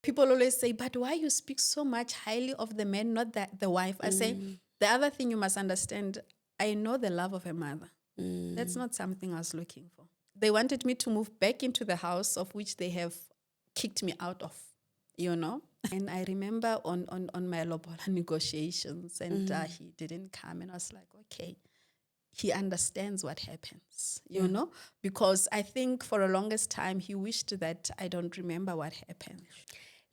People always say, but why you speak so much highly of the man, not the wife? I say, the other thing you must understand, I know the love of a mother. That's not something I was looking for. They wanted me to move back into the house of which they have kicked me out of, And I remember on my lobola negotiations, and he didn't come, and I was like, okay, he understands what happens, because I think for the longest time he wished that I don't remember what happened.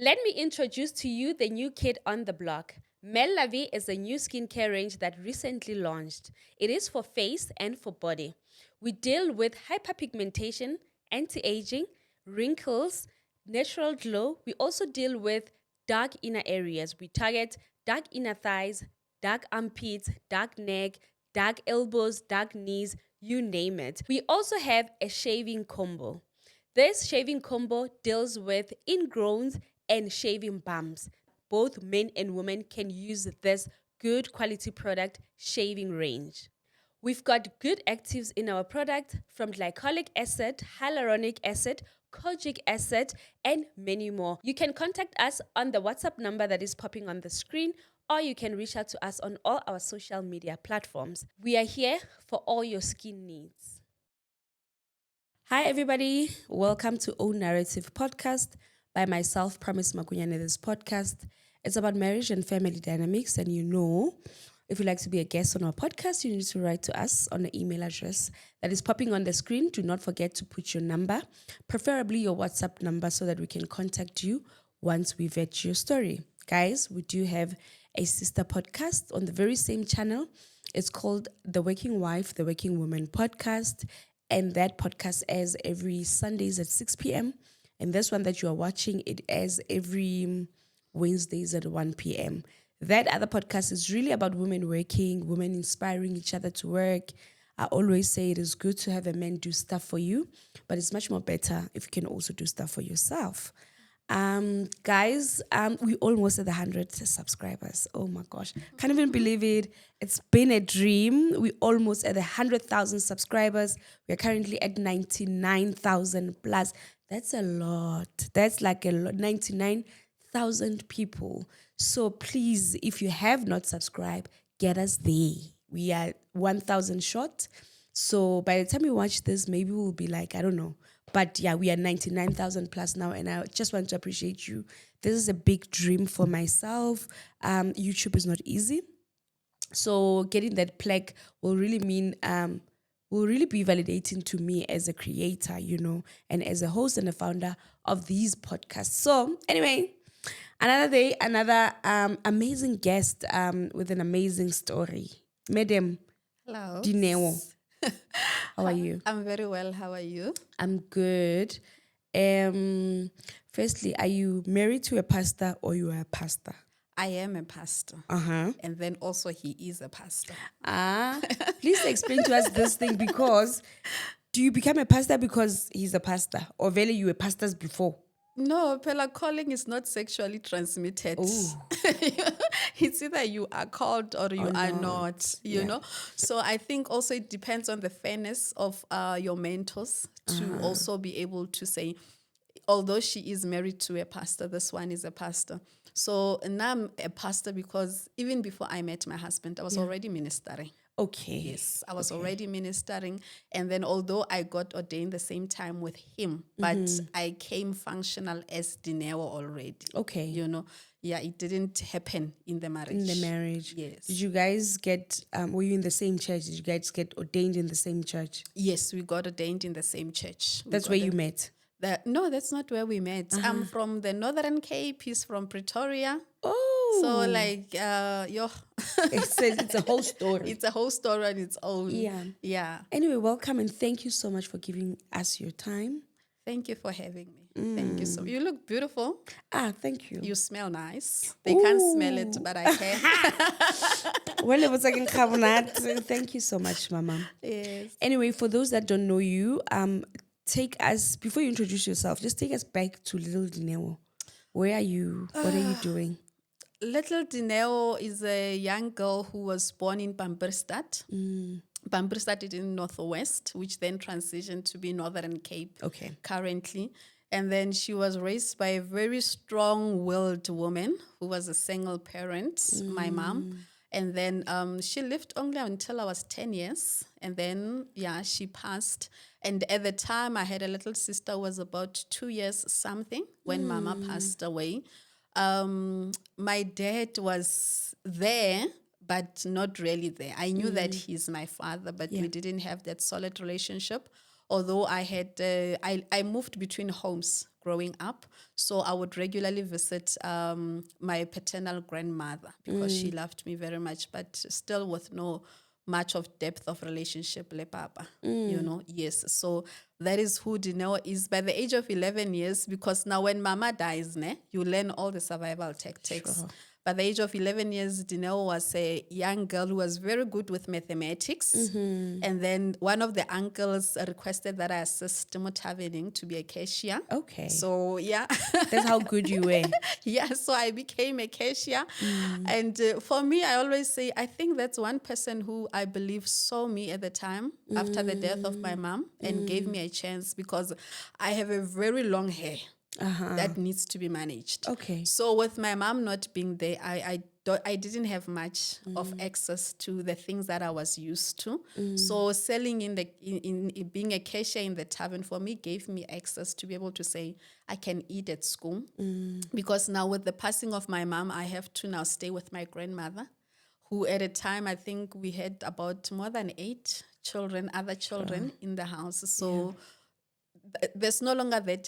Let me introduce to you the new kid on the block. Mel La Vie is a new skincare range that recently launched. It is for face and for body. We deal with hyperpigmentation, anti-aging, wrinkles, natural glow. We also deal with dark inner areas. We target dark inner thighs, dark armpits, dark neck, dark elbows, dark knees, you name it. We also have a shaving combo. This shaving combo deals with ingrowns and shaving bumps. Both men and women can use this good quality product shaving range. We've got good actives in our product from glycolic acid, hyaluronic acid, kojic acid, and many more. You can contact us on the WhatsApp number that is popping on the screen, or you can reach out to us on all our social media platforms. We are here for all your skin needs. Hi, everybody. Welcome to Own Narrative Podcast by myself, Promise Makunyane. This podcast is about marriage and family dynamics. And if you'd like to be a guest on our podcast, you need to write to us on the email address that is popping on the screen. Do not forget to put your number, preferably your WhatsApp number, so that we can contact you once we vet your story. Guys, we do have a sister podcast on the very same channel. It's called The Working Wife, The Working Woman Podcast. And that podcast airs every Sundays at 6 p.m. And this one that you are watching, it airs every Wednesdays at 1 p.m. That other podcast is really about women working, women inspiring each other to work. I always say it is good to have a man do stuff for you, but it's much more better if you can also do stuff for yourself. Guys, we almost at 100 subscribers. Oh my gosh. Can't even believe it. It's been a dream. We almost at 100,000 subscribers. We're currently at 99,000 plus. That's a lot. That's like a lot. 99,000 people. So please, if you have not subscribed, get us there. We are 1,000 short. So by the time you watch this, maybe we'll be like, I don't know. But yeah, we are 99,000 plus now, and I just want to appreciate you. This is a big dream for myself. YouTube is not easy. So getting that plaque will really mean, will really be validating to me as a creator, and as a host and a founder of these podcasts. So anyway, another day, another amazing guest with an amazing story. Madam Hello. Dineo. How are you? I'm very well. How are you? I'm good. Firstly, are you married to a pastor or you are a pastor? I am a pastor. And then also he is a pastor. Please explain to us this thing, because do you become a pastor because he's a pastor, or really you were pastors before? No, Pella, calling is not sexually transmitted. It's either you are called or you are not, you know. So I think also it depends on the fairness of your mentors to also be able to say, although she is married to a pastor, this one is a pastor. So now I'm a pastor because even before I met my husband, I was already ministering. Okay. Yes, I was already ministering. And then although I got ordained the same time with him, but I came functional as Dineo already. Okay. It didn't happen in the marriage. In the marriage. Yes. Did you guys get, were you in the same church? Did you guys get ordained in the same church? Yes, we got ordained in the same church. That's where you met? No, that's not where we met. I'm from the Northern Cape. He's from Pretoria. Oh. So it's a whole story. It's a whole story on its own. Yeah. Anyway, welcome and thank you so much for giving us your time. Thank you for having me. Thank you so much. You look beautiful. Thank you. You smell nice. They can't smell it, but I can. Well, it was like in carbonate. Thank you so much, Mama. Yes. Anyway, for those that don't know you, take us, before you introduce yourself, just take us back to little Dineo. Where are you? What are you doing? Little Dineo is a young girl who was born in Pamperstad. Pamperstad is in Northwest, which then transitioned to be Northern Cape currently. And then she was raised by a very strong-willed woman who was a single parent, my mom. And then she lived only until I was 10 years. And then, she passed. And at the time, I had a little sister who was about 2 years something when Mama passed away. My dad was there, but not really there. I knew that he's my father, but we didn't have that solid relationship. Although I had, I moved between homes growing up, so I would regularly visit my paternal grandmother because she loved me very much, but still with no much of depth of relationship, le papa, yes. So that is who Dineo is by the age of 11 years, because now when Mama dies, you learn all the survival tactics. Sure. By the age of 11 years, Dineo was a young girl who was very good with mathematics. And then one of the uncles requested that I assist Mutavining to be a cashier. Okay. So, That's how good you were. So I became a cashier. And for me, I always say, I think that's one person who I believe saw me at the time after the death of my mom and gave me a chance, because I have a very long hair. That needs to be managed. Okay. So with my mom not being there, I didn't have much of access to the things that I was used to. So selling in being a cashier in the tavern for me gave me access to be able to say I can eat at school. Because now with the passing of my mom, I have to now stay with my grandmother, who at a time I think we had about more than 8 children, other children in the house. So there's no longer that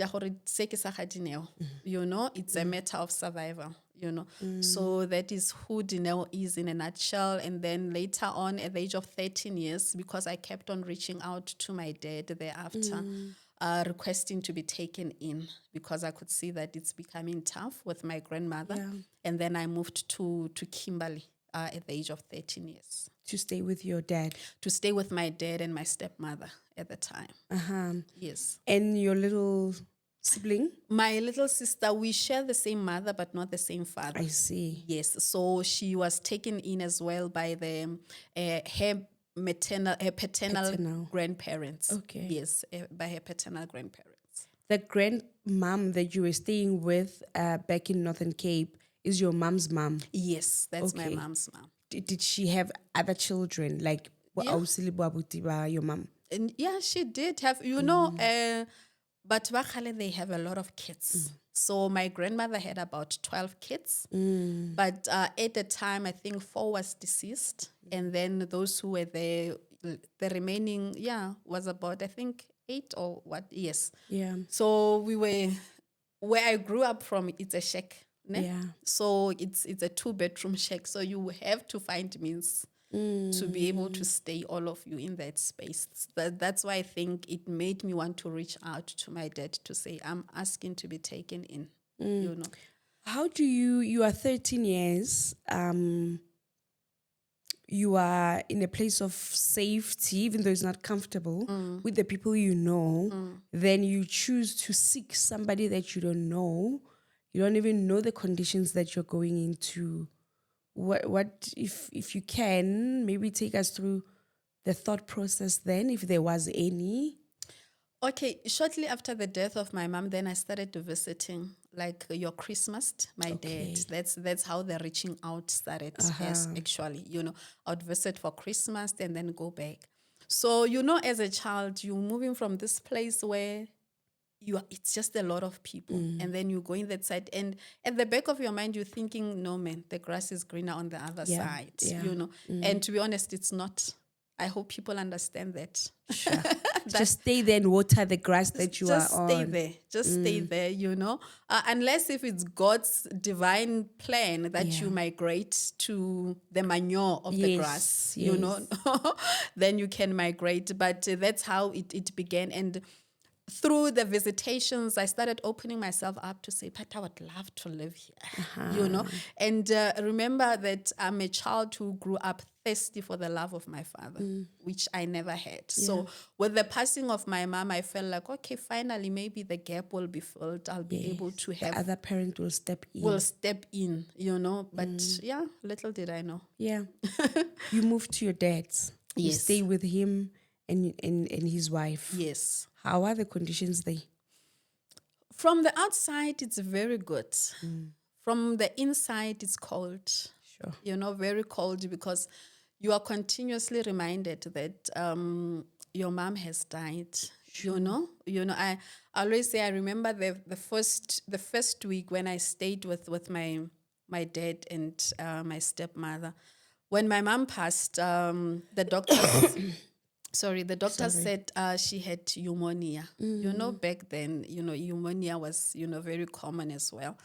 it's a matter of survival, So that is who Dineo is in a nutshell. And then later on at the age of 13 years, because I kept on reaching out to my dad thereafter, requesting to be taken in, because I could see that it's becoming tough with my grandmother. And then I moved to Kimberley at the age of 13 years. To stay with your dad? To stay with my dad and my stepmother at the time. Yes. And your little sibling? My little sister, we share the same mother, but not the same father. I see. Yes. So she was taken in as well by the her paternal grandparents. Okay. Yes, by her paternal grandparents. The grandmom that you were staying with back in Northern Cape is your mom's mom? Yes, that's my mom's mom. Did she have other children, like your mom? And she did have, but they have a lot of kids. So my grandmother had about 12 kids. But at the time, I think 4 was deceased. And then those who were there, the remaining, was about, I think, 8 or what? Yes. Yeah. So we were, where I grew up from, it's a shack. Yeah. So it's a 2-bedroom shack. So you have to find means to be able to stay, all of you, in that space. That's why I think it made me want to reach out to my dad to say, I'm asking to be taken in, How do you are 13 years, you are in a place of safety, even though it's not comfortable, with the people you know, then you choose to seek somebody that you don't know. You don't even know the conditions that you're going into. What if you can, maybe take us through the thought process then, if there was any? Okay, shortly after the death of my mom, then I started visiting, like your Christmas, my dad. That's how the reaching out started. Yes, actually, I would visit for Christmas and then go back. So, as a child, you're moving from this place where it's just a lot of people, and then you go in that side, and at the back of your mind you're thinking, no man, the grass is greener on the other side, and to be honest, it's not. I hope people understand that. Sure. Just stay there and water the grass that you are on. Just stay there, unless if it's God's divine plan that you migrate to the manure of the grass, then you can migrate. But that's how it began. And through the visitations, I started opening myself up to say, but I would love to live here, And remember that I'm a child who grew up thirsty for the love of my father, which I never had. Yeah. So with the passing of my mom, I felt like, okay, finally, maybe the gap will be filled. I'll be able to have... The other parent will step in. But little did I know. Yeah. You moved to your dad's. Yes. You stay with him and his wife. Yes. How are the conditions there? From the outside, it's very good. From the inside, it's cold. Sure. Very cold, because you are continuously reminded that your mom has died. I always say, I remember the first week when I stayed with my dad and my stepmother. When my mom passed, the doctors the doctor said she had pneumonia. Back then, pneumonia was, very common as well.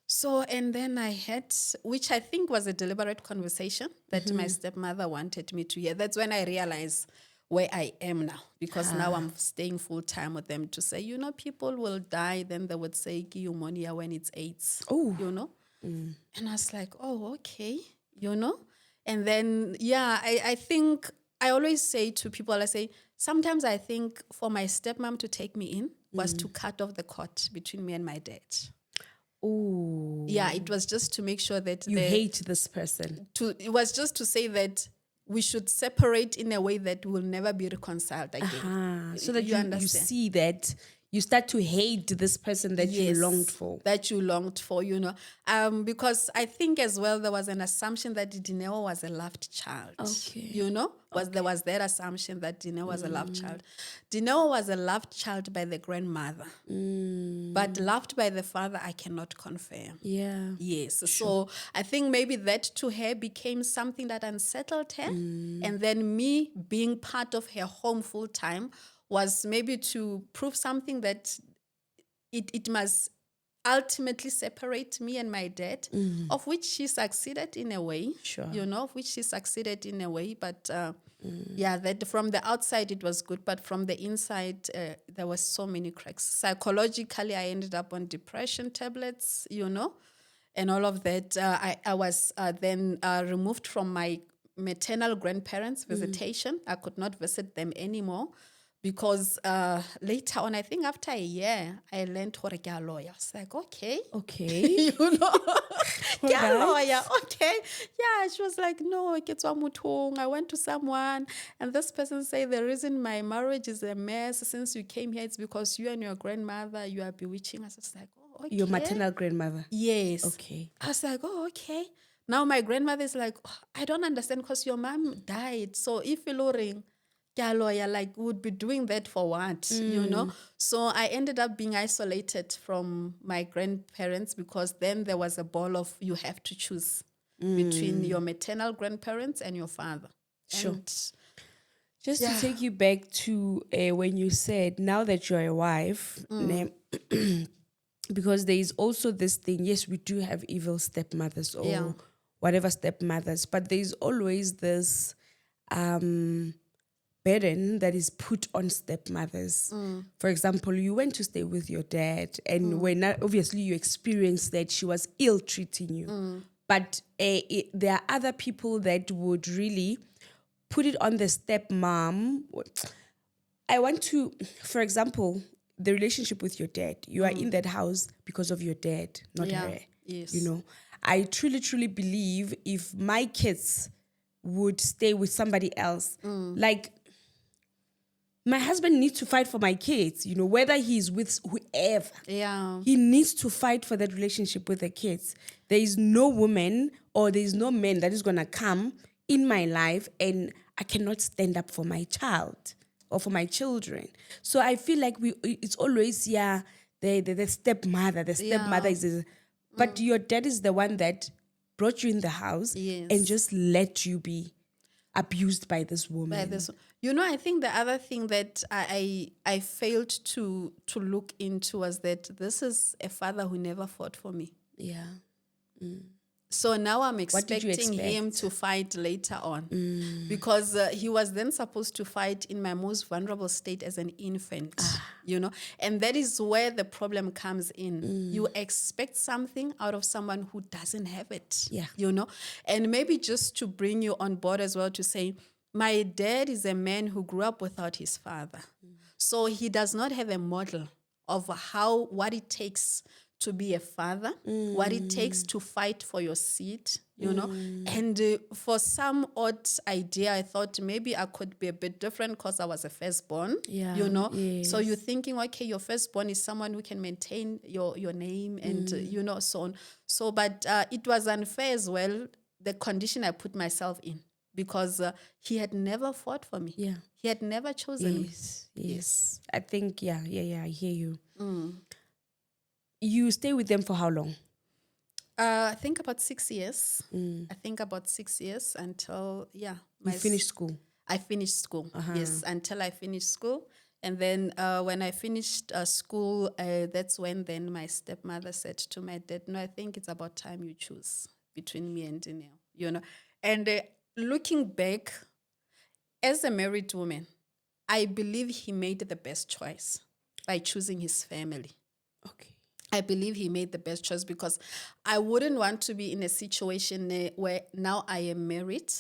So, and then I had, which I think was a deliberate conversation that my stepmother wanted me to hear. That's when I realized where I am now, because now I'm staying full time with them, to say, people will die. Then they would say pneumonia when it's AIDS. Oh. And I was like, oh, okay, And then, I think I always say to people, I say, sometimes I think for my stepmom to take me in was to cut off the cord between me and my dad. Oh. Yeah, it was just to make sure that you hate this person. It was just to say that we should separate in a way that will never be reconciled again. So that you see that you start to hate this person that you longed for. That you longed for, because I think as well there was an assumption that Dineo was a loved child. Okay. There was that assumption that Dineo was a loved child. Dineo was a loved child by the grandmother, but loved by the father, I cannot confirm. Yeah. Yes. Sure. So I think maybe that to her became something that unsettled her. And then me being part of her home full time was maybe to prove something, that it must ultimately separate me and my dad, of which she succeeded in a way. Sure. Of which she succeeded in a way. But that from the outside it was good, but from the inside there was so many cracks. Psychologically, I ended up on depression tablets, and all of that. I was then removed from my maternal grandparents' visitation. I could not visit them anymore. Because later on, I think after a year, I learned how to get a lawyer. I was like, okay. Get a lawyer, okay. Yeah, she was like, no, I went to someone, and this person said the reason my marriage is a mess since you came here, it's because you and your grandmother, you are bewitching us. I was like, oh, okay. Your maternal grandmother? Yes. Okay. I was like, oh, okay. Now my grandmother is like, oh, I don't understand, because your mom died. So if you're luring, lawyer, like, would be doing that for what, So I ended up being isolated from my grandparents, because then there was a ball of, you have to choose between your maternal grandparents and your father. Sure. And just to take you back to when you said, now that you're a wife, because there is also this thing, yes, we do have evil stepmothers or whatever stepmothers, but there is always this burden that is put on stepmothers. For example, you went to stay with your dad, and when obviously you experienced that she was ill-treating you. But there are other people that would really put it on the stepmom. I want to, for example, the relationship with your dad. You are in that house because of your dad, not her. Yes. I truly, truly believe if my kids would stay with somebody else, like, my husband needs to fight for my kids, whether he's with whoever. Yeah. He needs to fight for that relationship with the kids. There is no woman or there is no man that is going to come in my life and I cannot stand up for my child or for my children. So I feel like it's always, the stepmother. The stepmother is... But your dad is the one that brought you in the house and just let you be abused by this woman. I think the other thing that I failed to look into was that this is a father who never fought for me. Yeah. So now I'm expecting him to fight later on, because he was then supposed to fight in my most vulnerable state as an infant, and that is where the problem comes in. You expect something out of someone who doesn't have it, and maybe just to bring you on board as well, to say, my dad is a man who grew up without his father. So he does not have a model of what it takes to be a father, what it takes to fight for your seed, you know. And for some odd idea, I thought maybe I could be a bit different because I was a firstborn, you know. So you're thinking, okay, your firstborn is someone who can maintain your name and, you know, so on. So, but it was unfair as well, the condition I put myself in, because he had never fought for me. Yeah. He had never chosen me. Yes. I think, I hear you. You stay with them for how long? I think about 6 years. I think about 6 years until, you finished school. I finished school, yes, until I finished school. And then when I finished school, that's when then my stepmother said to my dad, no, I think it's about time you choose between me and Dineo, you know. And looking back, as a married woman, I believe he made the best choice by choosing his family. Okay. I believe he made the best choice because I wouldn't want to be in a situation where now I am married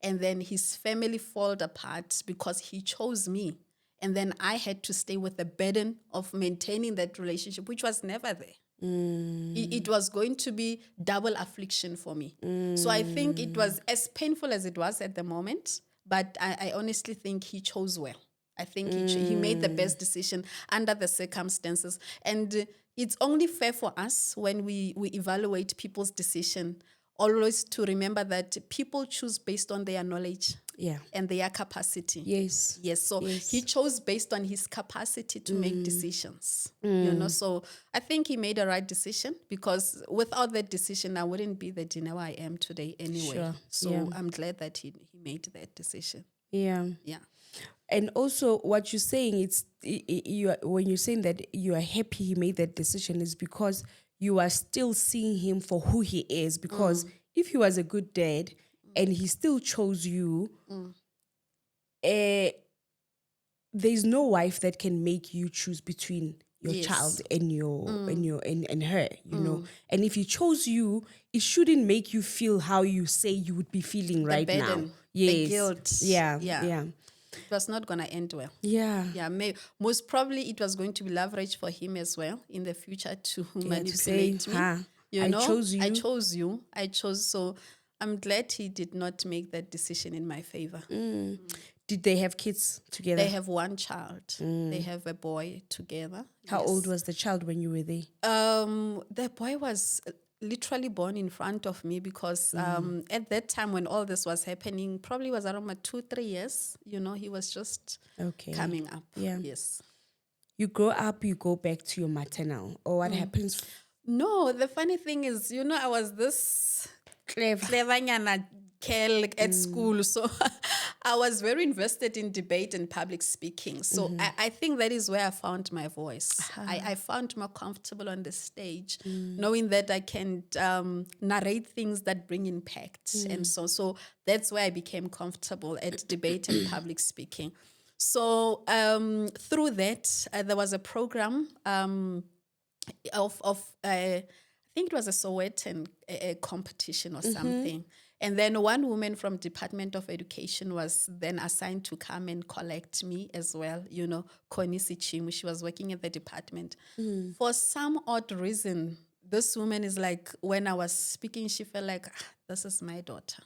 and then his family fall apart because he chose me. And then I had to stay with the burden of maintaining that relationship, which was never there. It was going to be double affliction for me. So I think it was as painful as it was at the moment, but I honestly think he chose well. I think he made the best decision under the circumstances. And it's only fair for us when we evaluate people's decision, always to remember that people choose based on their knowledge and their capacity. Yes. So he chose based on his capacity to make decisions. You know, so I think he made a right decision, because without that decision, I wouldn't be the Dineo I am today anyway. Sure. So I'm glad that he made that decision. Yeah. And also, what you're saying, when you're saying that you are happy he made that decision, is because you are still seeing him for who he is. Because if he was a good dad and he still chose you, there's no wife that can make you choose between your child and and her, you know. And if he chose you, it shouldn't make you feel how you say you would be feeling The right burden, now. Yes. the guilt. Yeah. It was not going to end well. Yeah. Most probably it was going to be leverage for him as well in the future to manipulate to say, me. You know, I chose you. I chose. So I'm glad he did not make that decision in my favor. Did they have kids together? They have one child. They have a boy together. How old was the child when you were there? The boy was literally born in front of me, because at that time when all this was happening, probably was around 2-3 years. You know, he was just coming up. Yeah. Yes. You grow up, you go back to your maternal, or what happens? No, the funny thing is, you know, I was this clever girl at school, so I was very invested in debate and public speaking. So I think that is where I found my voice. I found more comfortable on the stage, knowing that I can narrate things that bring impact. And so that's where I became comfortable at debate and public speaking. So through that, there was a program I think it was a Sowetan a competition or something. And then one woman from Department of Education was then assigned to come and collect me as well, you know, Konisi Chimu. She was working at the department. For some odd reason, this woman is like, when I was speaking, she felt like, this is my daughter.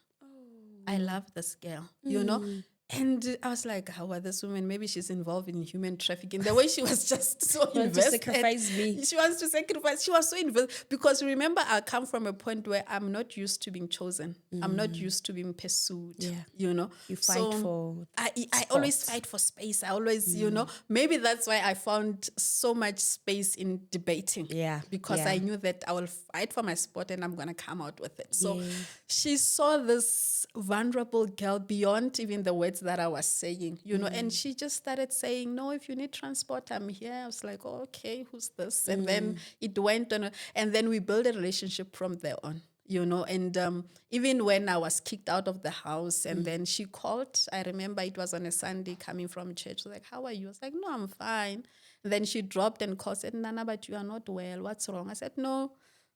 I love this girl, you know. And I was like, how are this woman? Maybe she's involved in human trafficking. The way she was just so invested. To sacrifice me. She wants to sacrifice. She was so invested. Because remember, I come from a point where I'm not used to being chosen. I'm not used to being pursued. Yeah. You know? You fight for I always fight for space. I always, you know, maybe that's why I found so much space in debating. Yeah. Because I knew that I will fight for my spot and I'm going to come out with it. So she saw this vulnerable girl beyond even the words that I was saying, you know, and she just started saying, no, if you need transport, I'm here. I was like, oh, okay, who's this? And then it went on, and then we built a relationship from there on, you know, and even when I was kicked out of the house and then she called, I remember it was on a Sunday coming from church, like, how are you? I was like, no, I'm fine. And then she dropped and called, said, Nana, but you are not well. What's wrong? I said, no,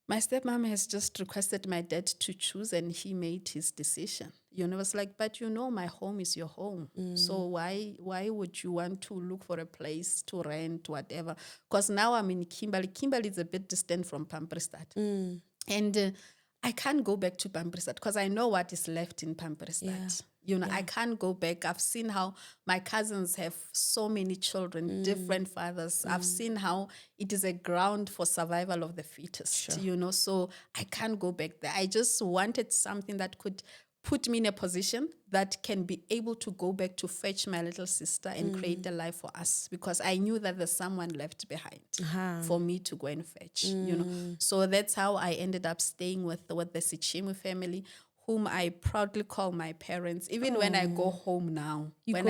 My stepmom has just requested my dad to choose, and he made his decision. It's like, but my home is your home. So why would you want to look for a place to rent, whatever? Because now I'm in Kimberley. Kimberley is a bit distant from Pamperstad. And I can't go back to Pamperstad because I know what is left in Pamperstad. I can't go back. I've seen how my cousins have so many children, different fathers. I've seen how it is a ground for survival of the fittest, so I can't go back there. I just wanted something that could put me in a position that can be able to go back to fetch my little sister and create a life for us, because I knew that there's someone left behind for me to go and fetch, So that's how I ended up staying with the Sichimu family, whom I proudly call my parents. Even when I go home now, I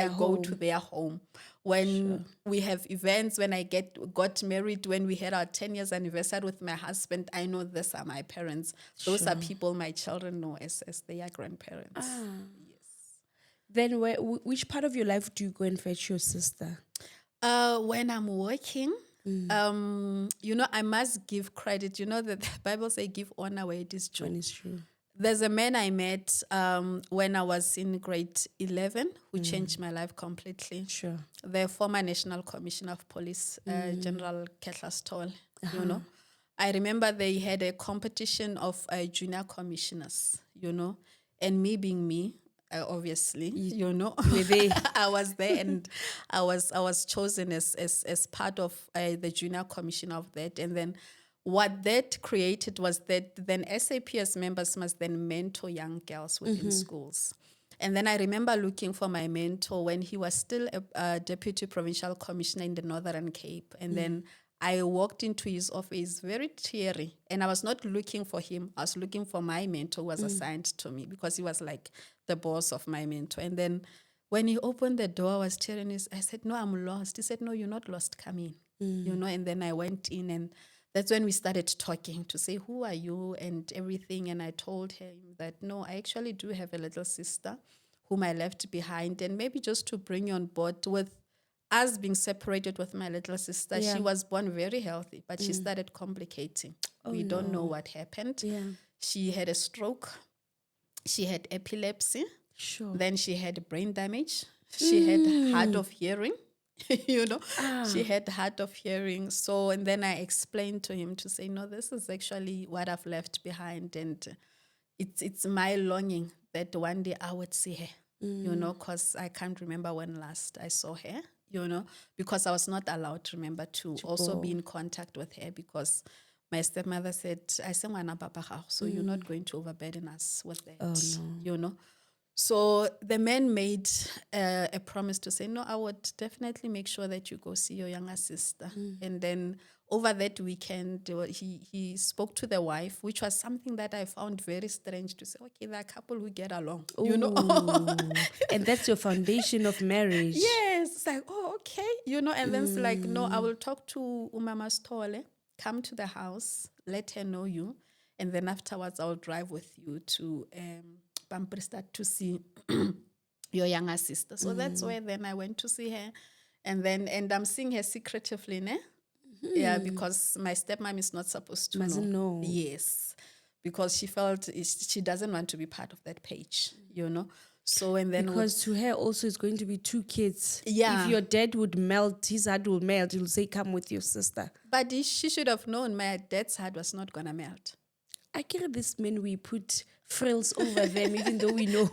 go to their home. When we have events, when I got married, when we had our 10 years anniversary with my husband, I know these are my parents. Those are people my children know as their grandparents. Yes. Then which part of your life do you go and fetch your sister? When I'm working, I must give credit. That the Bible says give honor where it is due. When it's true. There's a man I met when I was in grade 11 who changed my life completely. Sure. The former National Commissioner of Police, General Ketla Stoll, I remember they had a competition of junior commissioners, and me being me, obviously, I was there, and I was chosen as part of the junior commissioner of that. And then what that created was that then SAPS members must then mentor young girls within schools. And then I remember looking for my mentor when he was still a deputy provincial commissioner in the Northern Cape. And then I walked into his office very teary, and I was not looking for him. I was looking for my mentor who was assigned to me, because he was like the boss of my mentor. And then when he opened the door, I was tearing. I said, "No, I'm lost." He said, "No, you're not lost. Come in." And then I went in, and that's when we started talking to say, "Who are you?" and everything. And I told him that, no, I actually do have a little sister whom I left behind. And maybe just to bring you on board with us being separated with my little sister, she was born very healthy, but she started complicating. We don't know what happened. She had a stroke. She had epilepsy. Sure. Then she had brain damage. She had hard of hearing. She had hard of hearing. So, and then I explained to him to say, no, this is actually what I've left behind. And it's my longing that one day I would see her, because I can't remember when last I saw her, because I was not allowed to remember to also be in contact with her, because my stepmother said, I say, so you're not going to overburden us with that, So the man made a promise to say, no, I would definitely make sure that you go see your younger sister. And then over that weekend, he spoke to the wife, which was something that I found very strange, to say, okay, there are a couple who get along, And that's your foundation of marriage. Yes. It's like, oh, okay. And then it's like, no, I will talk to Umama Stole, come to the house, let her know you. And then afterwards, I'll drive with you to Pamperstad to see your younger sister. So that's where then I went to see her. And I'm seeing her secretively, ne? Yeah, because my stepmom is not supposed to know. Yes, because she felt she doesn't want to be part of that page, So and then because to her also it's going to be 2 kids. Yeah. If your dad would melt, his heart will melt. He'll say, "Come with your sister." But she should have known my dad's heart was not gonna melt. I get this men, we put frills over them, even though we know.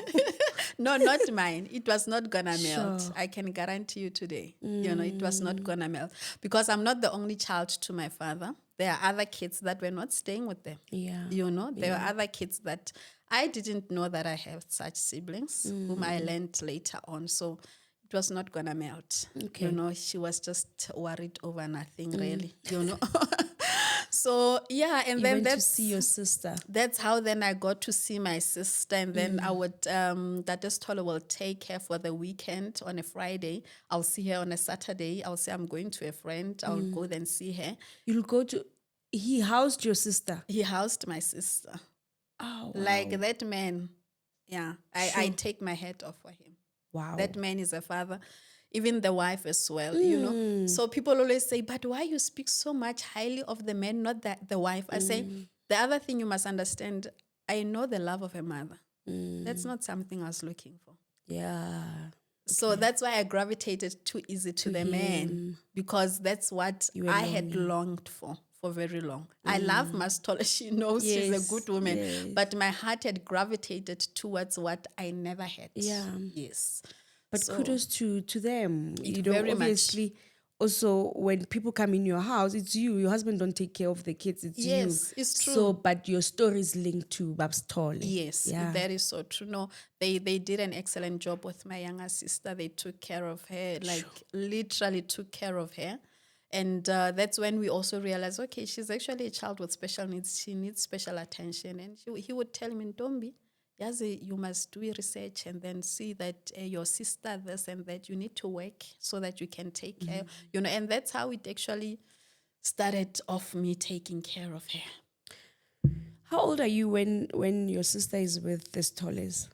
No, not mine. It was not gonna melt. I can guarantee you today. It was not gonna melt, because I'm not the only child to my father. There are other kids that were not staying with them. Yeah. There are other kids that I didn't know that I have such siblings, whom I learned later on. So it was not gonna melt. Okay. She was just worried over nothing, really. So yeah, and You then went that's to see your sister. That's how then I got to see my sister, and then I would that Tolo will take her for the weekend on a Friday. I'll see her on a Saturday. I'll say I'm going to a friend. I'll go then see her. You'll go to. He housed your sister. He housed my sister. Oh, wow. Like that man. Yeah, I take my hat off for him. Wow. That man is a father. even the wife as well, you know. So people always say, but why you speak so much highly of the man, not the wife? I say, the other thing you must understand, I know the love of a mother. That's not something I was looking for. Yeah. So that's why I gravitated too easy to the man, because that's what You were I had longing. longed for very long. I love Mastola. She knows she's a Yes, good woman, yes. but my heart had gravitated towards what I never had. Yeah. Yes. But So kudos to them. You know, very much. obviously, also when people come in your house, it's you. Your husband don't take care of the kids. It's you. Yes, it's true. So, but your story is linked to Babs Tole. Yes, Yeah. that is so true. No, they did an excellent job with my younger sister. They took care of her, like literally took care of her. And that's when we also realized, okay, she's actually a child with special needs. She needs special attention. And he would tell me, Ntombi, Yazi, you must do research and then see that your sister this and that. You need to work so that you can take care. You know, and that's how it actually started off, me taking care of her. How old are you when your sister is with this Toles?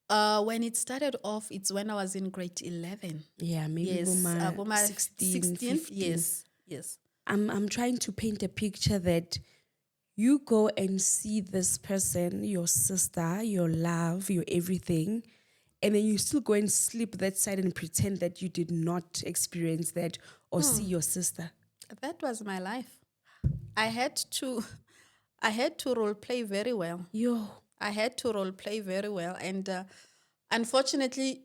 When it started off, it's when I was in grade 11. Yeah, maybe Yes, Boma 16, 15. Yes. I'm trying to paint a picture that you go and see this person, your sister, your love, your everything, and then you still go and sleep that side and pretend that you did not experience that or see your sister. That was my life. I had to role play very well. I had to role play very well. And unfortunately,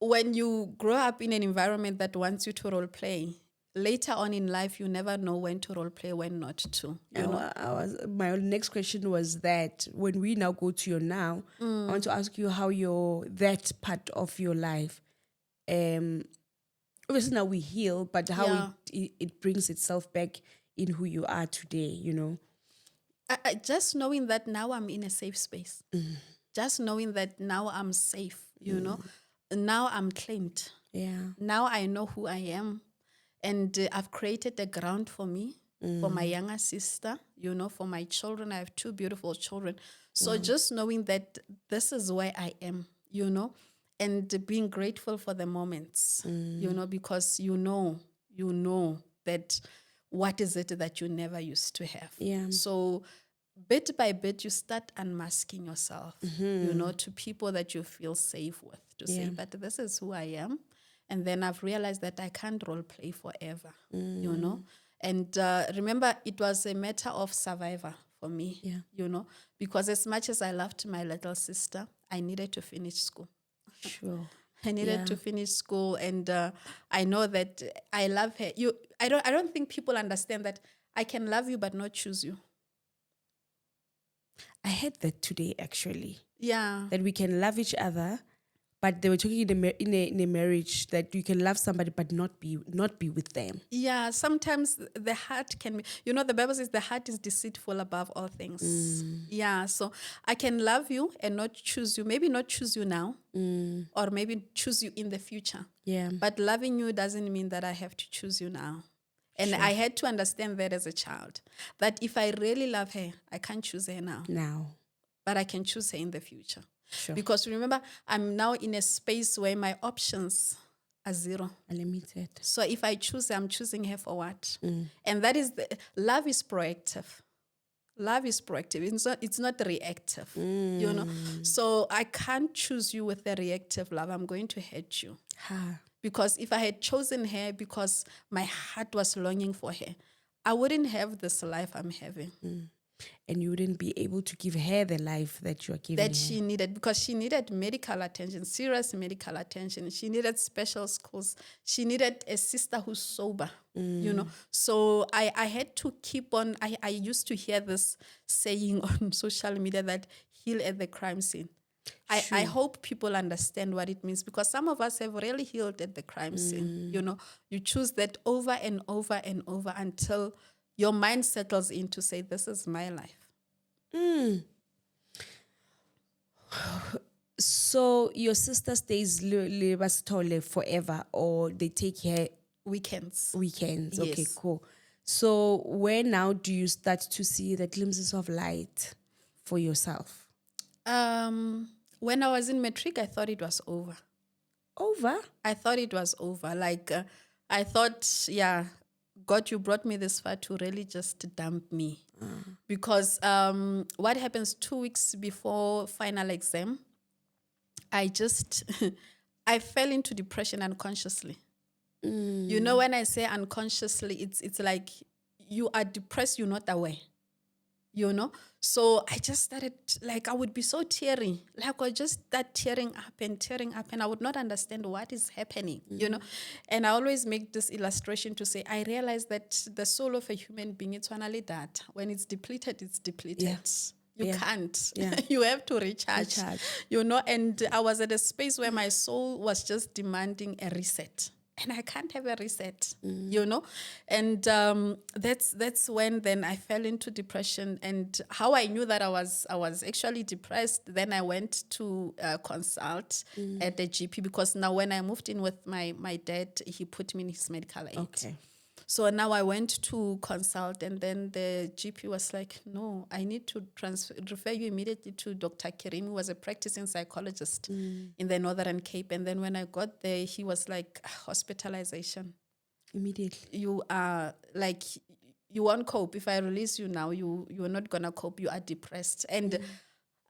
when you grow up in an environment that wants you to role play, later on in life, you never know when to role play, when not to. You know? My next question was that when we now go to your now, I want to ask you how that part of your life, obviously now we heal, but how it brings itself back in who you are today, you know? I just knowing that now I'm in a safe space, just knowing that now I'm safe, you know, now I'm claimed. Yeah. Now I know who I am, and I've created a ground for me, for my younger sister, you know, for my children. I have 2 beautiful children. So just knowing that this is where I am, you know, and being grateful for the moments, you know, because you know that what is it that you never used to have. Yeah. So bit by bit, you start unmasking yourself, you know, to people that you feel safe with, to say, but this is who I am. And then I've realized that I can't role play forever, you know. And remember, it was a matter of survivor for me, you know, because as much as I loved my little sister, I needed to finish school. Sure. I needed to finish school, and I know that I love her. I don't think people understand that I can love you but not choose you. I heard that today, actually. Yeah. That we can love each other, but they were talking in a marriage that you can love somebody but not be with them. Yeah, sometimes the heart can be, you know, the Bible says the heart is deceitful above all things. Yeah, so I can love you and not choose you, maybe not choose you now, or maybe choose you in the future. Yeah. But loving you doesn't mean that I have to choose you now. And I had to understand that as a child, that if I really love her, I can't choose her now. But I can choose her in the future. Sure. Because remember, I'm now in a space where my options are zero. Unlimited. So if I choose her, I'm choosing her for what? And that is, love is proactive. Love is proactive. It's not reactive, you know. So I can't choose you with a reactive love. I'm going to hurt you. Because if I had chosen her because my heart was longing for her, I wouldn't have this life I'm having. And you wouldn't be able to give her the life that you are giving That her. she needed, because she needed medical attention, serious medical attention. She needed special schools. She needed a sister who's sober, you know. So I had to keep on. I used to hear this saying on social media that heal at the crime scene. I hope people understand what it means, because some of us have really healed at the crime scene. You know, you choose that over and over and over until your mind settles in to say, this is my life. So your sister stays Lebastole forever, or they take her Weekends? Weekends. Yes. Okay, cool. So where now do you start to see the glimpses of light for yourself? When I was in matric, I thought it was over. Over? I thought it was over. Like, I thought, yeah, God, you brought me this far to really just dump me. Because what happens 2 weeks before final exam, I just, I fell into depression unconsciously. You know, when I say unconsciously, it's like you are depressed, you're not aware. You know, so I just started, like, I would be so teary, like I just start tearing up, and I would not understand what is happening, you know. And I always make this illustration to say, I realize that the soul of a human being, it's only that when it's depleted, it's depleted. Yeah. You Yeah. can't. Yeah. You have to recharge, Recharge. you know. And I was at a space where my soul was just demanding a reset. And I can't have a reset, you know. And that's when then I fell into depression. And how I knew that I was actually depressed, then I went to consult at the GP, because now when I moved in with my dad, he put me in his medical aid. Okay. So now I went to consult, and then the GP was like, no, I need to refer you immediately to Dr. Kerim, who was a practicing psychologist in the Northern Cape. And then when I got there, he was like, hospitalization. Immediately. You are like, you won't cope. If I release you now, you're not going to cope. You are depressed. And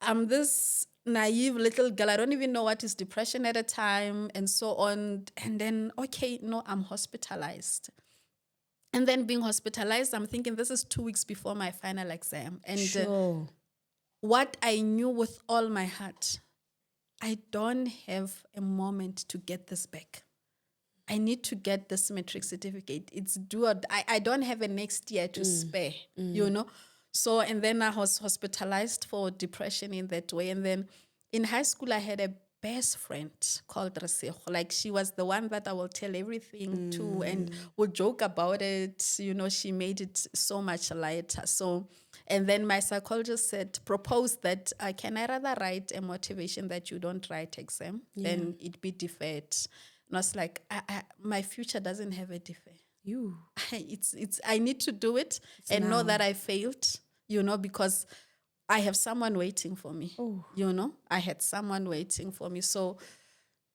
I'm this naive little girl. I don't even know what is depression at a time and so on. And then, okay, no, I'm hospitalized. And then being hospitalized, I'm thinking this is 2 weeks before my final exam. And Sure. what I knew with all my heart, I don't have a moment to get this back. I need to get this matric certificate. It's due. I don't have a next year to spare, you know. So, and then I was hospitalized for depression in that way. And then in high school, I had a best friend called Resego. Like, she was the one that I will tell everything to, and we'll joke about it. You know, she made it so much lighter. So, and then my psychologist proposed that can I rather write a motivation that you don't write exam, then it be deferred. And I was like, my future doesn't have a defer. You. I need to do it and know that I failed, you know, because I have someone waiting for me. You know, I had someone waiting for me. So,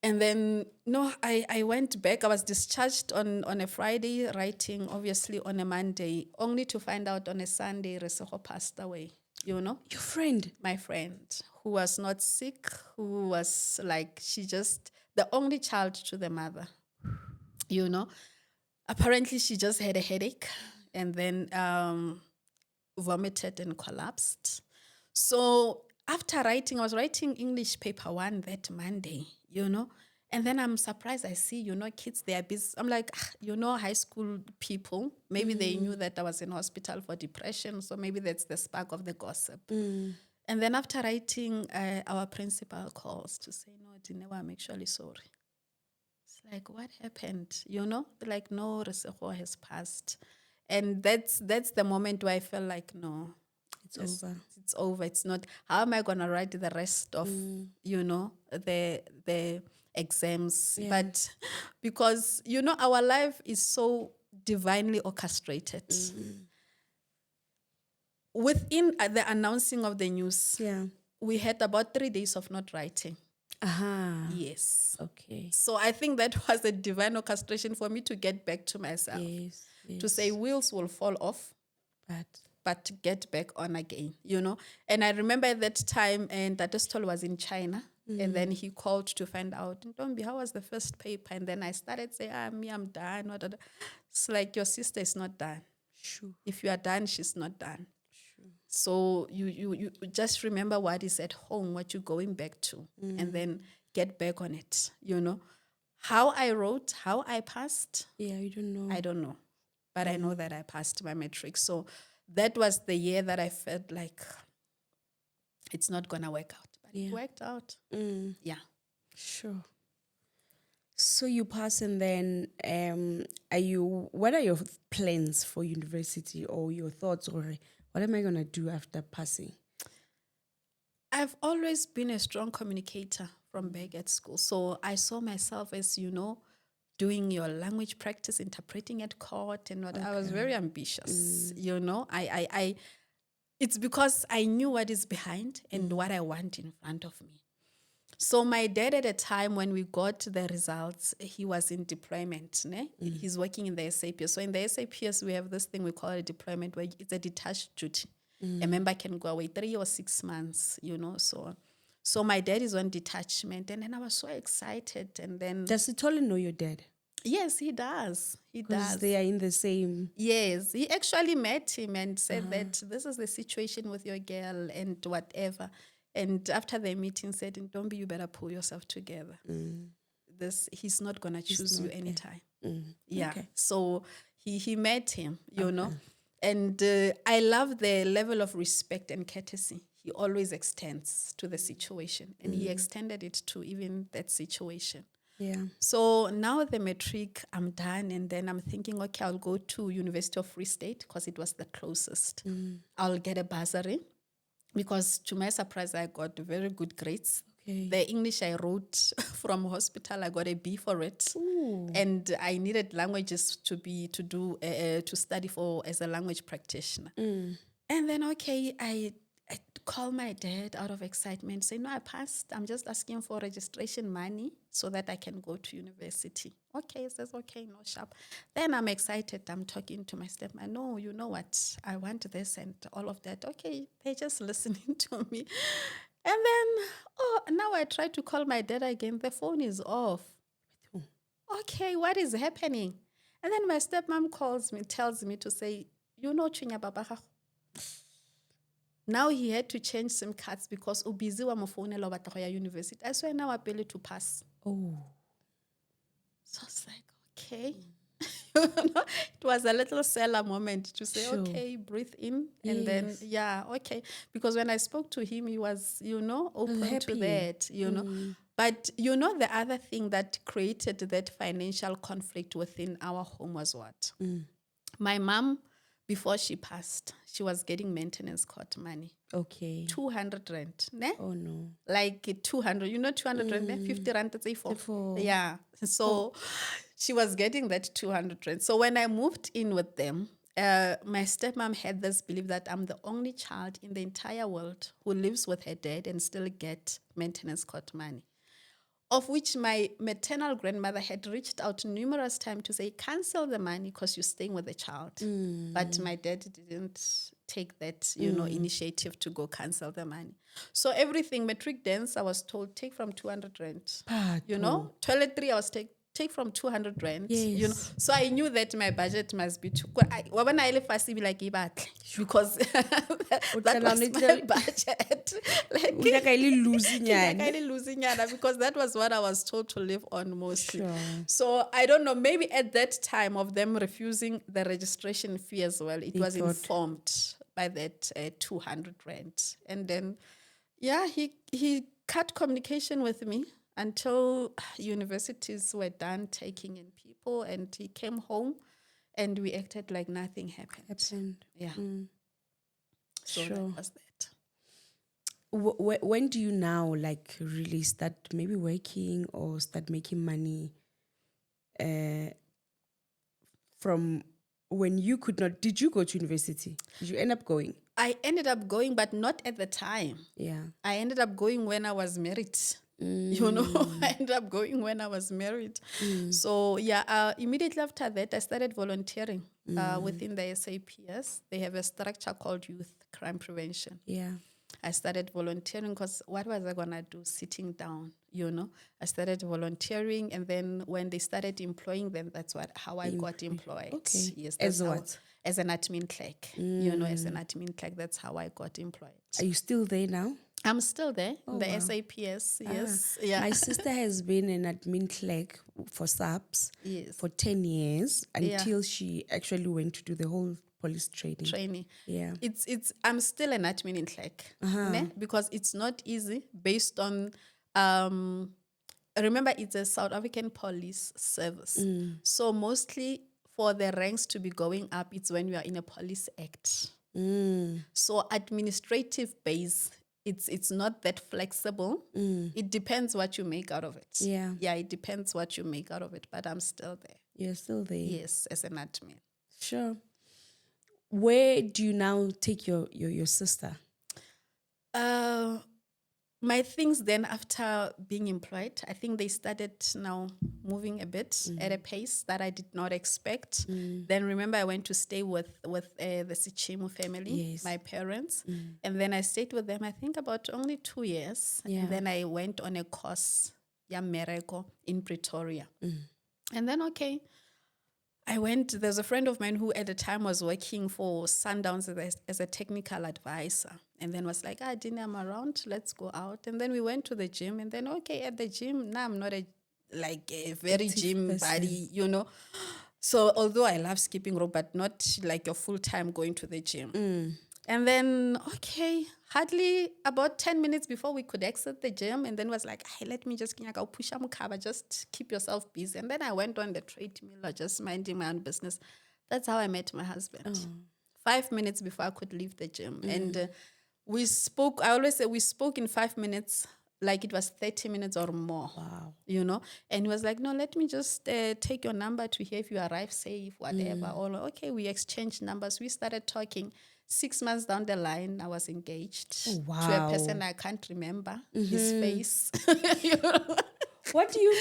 and then, no, I went back. I was discharged on a Friday, writing obviously on a Monday, only to find out on a Sunday, Resego passed away, you know. Your friend? My friend, who was not sick, who was like, she just, the only child to the mother, you know. Apparently, she just had a headache and then vomited and collapsed. So after writing, I was writing English paper 1 that Monday, you know. And then I'm surprised I see, you know, kids, they are busy. I'm like, you know, high school people, maybe they knew that I was in hospital for depression. So maybe that's the spark of the gossip. And then after writing, our principal calls to say, no, Dineo, I'm actually sorry. It's like, what happened? You know, like, no, Resego has passed. And that's the moment where I felt like, no, It's over. It's over. It's not, how am I going to write the rest of, you know, the exams? Yeah. But because, you know, our life is so divinely orchestrated. Within the announcing of the news, we had about 3 days of not writing. Yes. Okay. So I think that was a divine orchestration for me to get back to myself. Yes. To say wheels will fall off, but get back on again, you know. And I remember at that time, and Tatestol was in China, and then he called to find out, Ntombi, how was the first paper? And then I started saying, I'm done. It's like, your sister is not done. Sure. If you are done, she's not done. So you just remember what is at home, what you're going back to, and then get back on it, you know. How I wrote, how I passed, you don't know. I don't know. But I know that I passed my matric. So that was the year that I felt like it's not going to work out. But it worked out. Yeah. Sure. So you pass, and then what are your plans for university, or your thoughts, or what am I going to do after passing? I've always been a strong communicator from back at school. So I saw myself as, you know, doing your language practice, interpreting at court and what. I was very ambitious, you know. I it's because I knew what is behind and what I want in front of me. So my dad at a time when we got the results, he was in deployment. Ne? He's working in the SAPS. So in the SAPS, we have this thing we call a deployment where it's a detached duty. A member can go away 3 or 6 months, So my dad is on detachment, and then I was so excited. And then Does Sithole know your dad? yes, he does. He Because does. they are in the same. Yes, he actually met him and said that this is the situation with your girl and whatever. And after the meeting, said, "Don't be, you better pull yourself together. He's not gonna choose you anytime." Yeah. Okay. So he met him, and I love the level of respect and courtesy he always extends to the situation, and he extended it to even that situation. Yeah. So now the matric, I'm done, and then I'm thinking, okay, I'll go to University of Free State because it was the closest. I'll get a bursary because to my surprise, I got very good grades. Okay. The English I wrote from hospital, I got a B for it. Ooh. And I needed languages to study for as a language practitioner. And then, okay, I call my dad out of excitement, say, no, I passed. I'm just asking for registration money so that I can go to university. Okay, he says, okay, no sharp. Then I'm excited. I'm talking to my stepmom. No, you know what? I want this and all of that. Okay, they're just listening to me. And then, now I try to call my dad again. The phone is off. Okay, what is happening? And then my stepmom calls me, tells me to say, Chunya Baba. Now he had to change SIM cards because busy wa mo founela o batla go ya university. I swear now apele to pass. Oh. So I was like, okay. It was a little seller moment to say, Sure. okay, breathe in. And then, okay. Because when I spoke to him, he was, open to that, But, the other thing that created that financial conflict within our home was what? My mom, before she passed, she was getting maintenance court money. Okay. 200 rand. Ne? Oh no. Like 200, 200 rand, ne? 50 rand, that's for. Yeah. So she was getting that 200 rand. So when I moved in with them, my stepmom had this belief that I'm the only child in the entire world who lives with her dad and still get maintenance court money. Of which my maternal grandmother had reached out numerous times to say, cancel the money because you're staying with the child. But my dad didn't take that, initiative to go cancel the money. So everything, matric dance, I was told, take from 200 rand. Toiletry, I was take from 200 rand. Yes. So I knew that my budget must be too. When I left, I see like because that was my budget. Because that was what I was told to live on mostly. Sure. So I don't know, maybe at that time of them refusing the registration fee as well, it was informed by that 200 rand. And then, he cut communication with me until universities were done taking in people, and he came home and we acted like nothing happened. Yeah. So Sure. that was that. When do you now really start maybe working or start making money from when you could not? Did you go to university? Did you end up going? I ended up going, but not at the time. Yeah. I ended up going when I was married. I ended up going when I was married. So immediately after that, I started volunteering within the SAPS. They have a structure called Youth Crime Prevention. Yeah. I started volunteering because what was I going to do sitting down, I started volunteering, and then when they started employing them, that's how I got employed. Okay. Yes. As what? As an admin clerk. As an admin clerk, that's how I got employed. Are you still there now? I'm still there, the SAPS, yes. Yeah. My sister has been an admin clerk for SAPS for 10 years until she actually went to do the whole police training. Yeah. I'm still an admin clerk because it's not easy based on, remember it's a South African police service. So mostly for the ranks to be going up, it's when you are in a police act. So administrative base, it's not that flexible. It depends what you make out of it. Yeah. Yeah, it depends what you make out of it, but I'm still there. You're still there? Yes, as an admin. Sure. Where do you now take your sister? my things then, after being employed, I think they started now moving a bit at a pace that I did not expect. Then remember, I went to stay with the Sichimu family, Yes. my parents, and then I stayed with them, I think, about only 2 years. Yeah. And then I went on a course, Mereko, in Pretoria. And then, okay, I went, there's a friend of mine who at the time was working for Sundowns as a technical advisor. And then was like, Dineo, I'm around, let's go out. And then we went to the gym. And then, okay, at the gym, now I'm not a very Active gym person. body, So although I love skipping rope, but not like your full time going to the gym. And then, okay, hardly about 10 minutes before we could exit the gym, and then was like, hey, let me just go push up, just keep yourself busy. And then I went on the treadmill, just minding my own business. That's how I met my husband. 5 minutes before I could leave the gym. And we spoke, I always say we spoke in 5 minutes, like it was 30 minutes or more. Wow. And he was like, no, let me just take your number to hear if you arrive safe, whatever. Or okay, we exchanged numbers. We started talking. 6 months down the line, I was engaged to a person I can't remember his face. What do you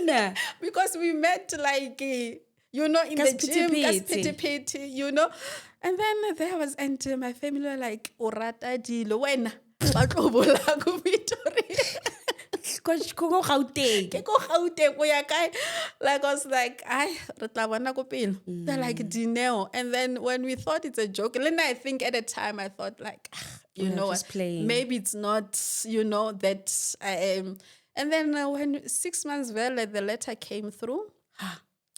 mean? Because we met in the gym, pity, And then there was, and my family were like, Orata dilo, wena, batlobola ko Victoria. Like I was like, they're like Dineo. And then when we thought it's a joke, and then I think at the time I thought like, know just what, playing. maybe it's not, that I am. And then when 6 months later, the letter came through.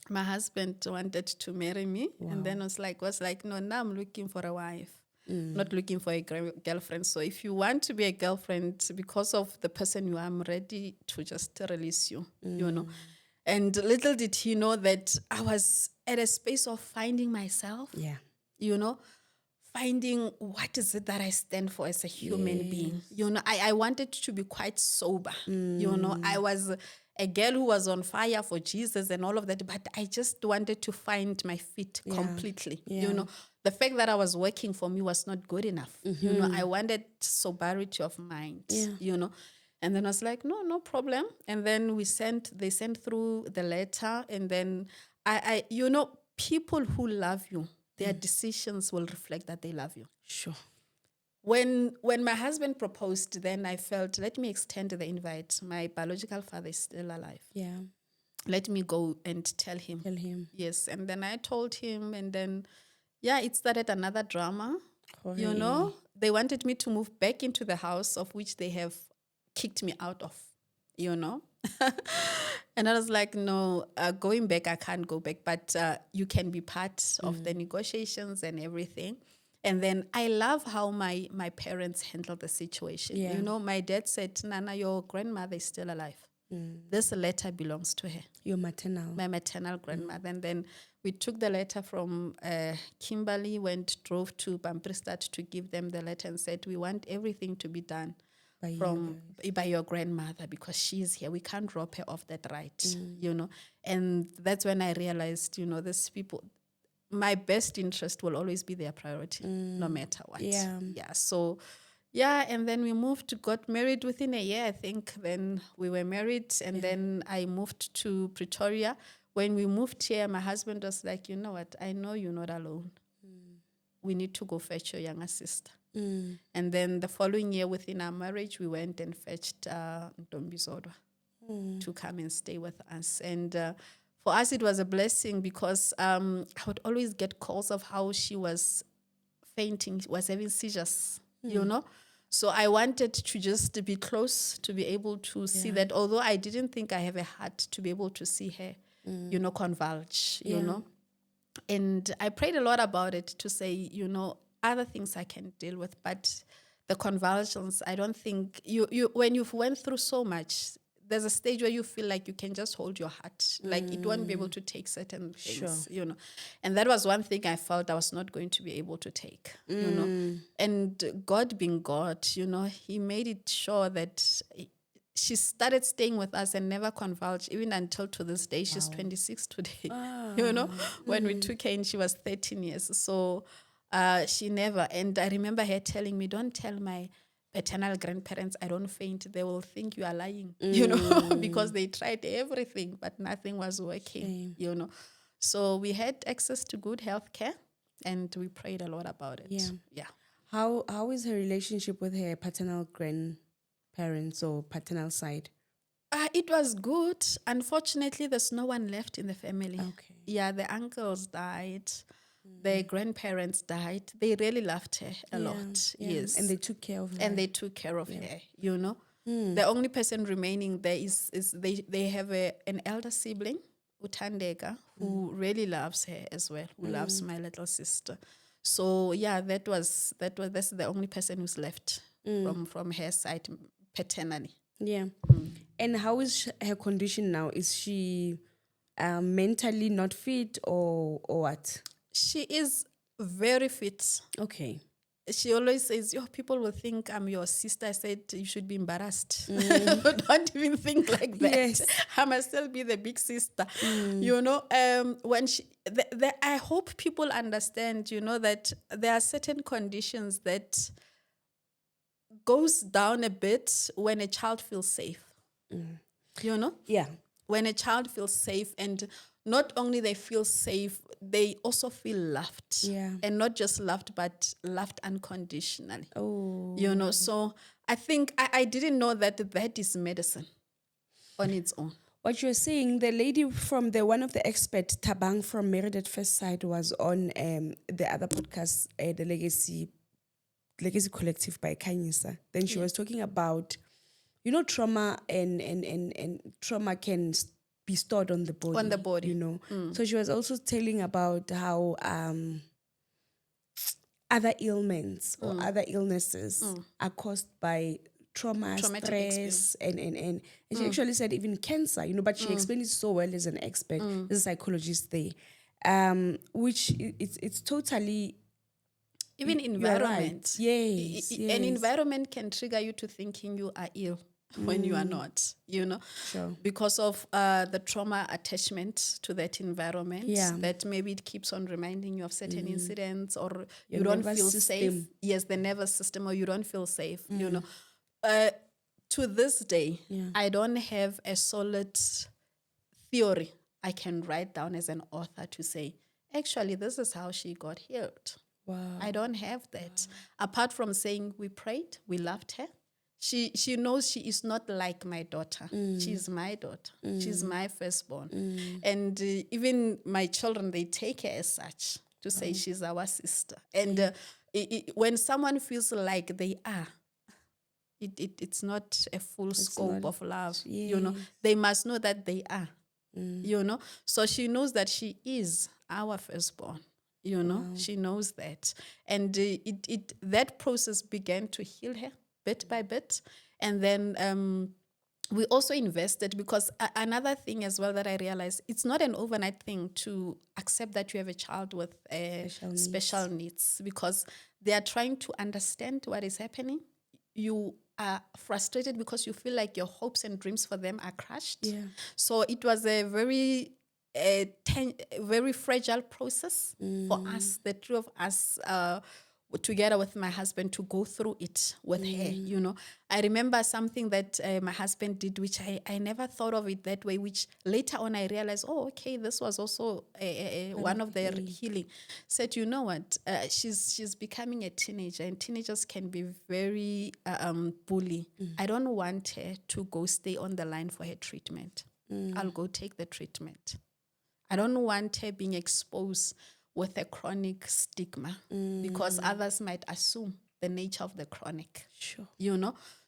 My husband wanted to marry me. Wow. And then was like, no, now I'm looking for a wife. Not looking for a girlfriend. So if you want to be a girlfriend because of the person you are, I'm ready to just release you, And little did he know that I was at a space of finding myself. Yeah. Finding what is it that I stand for as a human being. I wanted to be quite sober. I was a girl who was on fire for Jesus and all of that, but I just wanted to find my feet completely. The fact that I was working for me was not good enough. I wanted sobriety of mind, And then I was like, no problem. And then they sent through the letter. And then I people who love you, their decisions will reflect that they love you. Sure. When my husband proposed, then I felt, let me extend the invite. My biological father is still alive. Yeah. Let me go and tell him. Yes. And then I told him, and then, it started another drama. They wanted me to move back into the house of which they have kicked me out of, And I was like, no, going back, I can't go back, but you can be part of the negotiations and everything. And then I love how my parents handled the situation. Yeah. My dad said, Nana, your grandmother is still alive. This letter belongs to her. Your maternal. My maternal grandmother. And then we took the letter from Kimberley, drove to Bampristad to give them the letter and said, we want everything to be done by your grandmother because she's here. We can't rob her of that right, And that's when I realized, these people, my best interest will always be their priority, no matter what. Yeah. So, and then we got married within a year, I think. Then we were married, and then I moved to Pretoria. When we moved here, my husband was like, you know what, I know you're not alone. We need to go fetch your younger sister. And then the following year within our marriage, we went and fetched Ntombi Zodwa to come and stay with us. And for us, it was a blessing because I would always get calls of how she was fainting, was having seizures, So I wanted to just be close to be able to see that, although I didn't think I have a heart to be able to see her, convulge, And I prayed a lot about it to say, other things I can deal with, but the convulsions, I don't think when you've went through so much, there's a stage where you feel like you can just hold your heart, like it won't be able to take certain things, And that was one thing I felt I was not going to be able to take, And God being God, He made it sure that she started staying with us and never convulged, even until to this day. She's 26 today, When we took her in, she was 13 years. So she never, and I remember her telling me, don't tell my paternal grandparents, I don't faint, they will think you are lying, because they tried everything, but nothing was working, So we had access to good health care, and we prayed a lot about it. Yeah. How is her relationship with her paternal grandparents or paternal side? It was good. Unfortunately, there's no one left in the family. Okay. Yeah, the uncles died. The grandparents died. They really loved her a lot. Yeah. Yes. And they took care of her. And they took care of her, The only person remaining there is they have an elder sibling, Utandeka, who really loves her as well, who loves my little sister. So yeah, that's the only person who's left from her side paternally. Yeah. And how is her condition now? Is she mentally not fit or what? She is very fit. Okay. She always says, people will think I'm your sister. I said, you should be embarrassed. Don't even think like that. Yes. I must still be the big sister. When I hope people understand, that there are certain conditions that goes down a bit when a child feels safe. Yeah. When a child feels safe, and not only they feel safe, they also feel loved. Yeah. And not just loved, but loved unconditionally. Oh. So I think I didn't know that is medicine on its own. What you're saying, the lady from one of the experts, Tabang from Married at First Sight, was on the other podcast, the Legacy Collective by Kanyisa. Then she was talking about, trauma and trauma can be stored on the body. On the body. So she was also telling about how other ailments or other illnesses are caused by traumatic stress, and she actually said even cancer, but she explained it so well as an expert, as a psychologist there, which it's totally... Even environment. Right. Yes. An environment can trigger you to thinking you are ill when you are not, Sure. because of the trauma attachment to that environment. Yeah. That maybe it keeps on reminding you of certain incidents, or Your you don't nervous feel system. safe. Yes, the nervous system, or you don't feel safe, To this day, I don't have a solid theory I can write down as an author to say, actually, this is how she got healed. Wow. I don't have that. Apart from saying we prayed, we loved her. She knows she is not like my daughter. She's my daughter. She's my firstborn. And even my children, they take her as such, to say she's our sister. And when someone feels like they are, it's not a full scope of love. They must know that they are. So she knows that she is our firstborn. She knows that. And that process began to heal her bit by bit. And then we also invested, because another thing as well that I realized, it's not an overnight thing to accept that you have a child with special needs, because they are trying to understand what is happening. You are frustrated because you feel like your hopes and dreams for them are crushed. Yeah. So it was a very very fragile process for us, the two of us, together with my husband, to go through it with her. I remember something that my husband did, which I never thought of it that way, which later on I realized, okay, this was also one of their healing. Said, you know what, she's becoming a teenager, and teenagers can be very bully. I don't want her to go stay on the line for her treatment. I'll go take the treatment. I don't want her being exposed with a chronic stigma, because others might assume the nature of the chronic. Sure.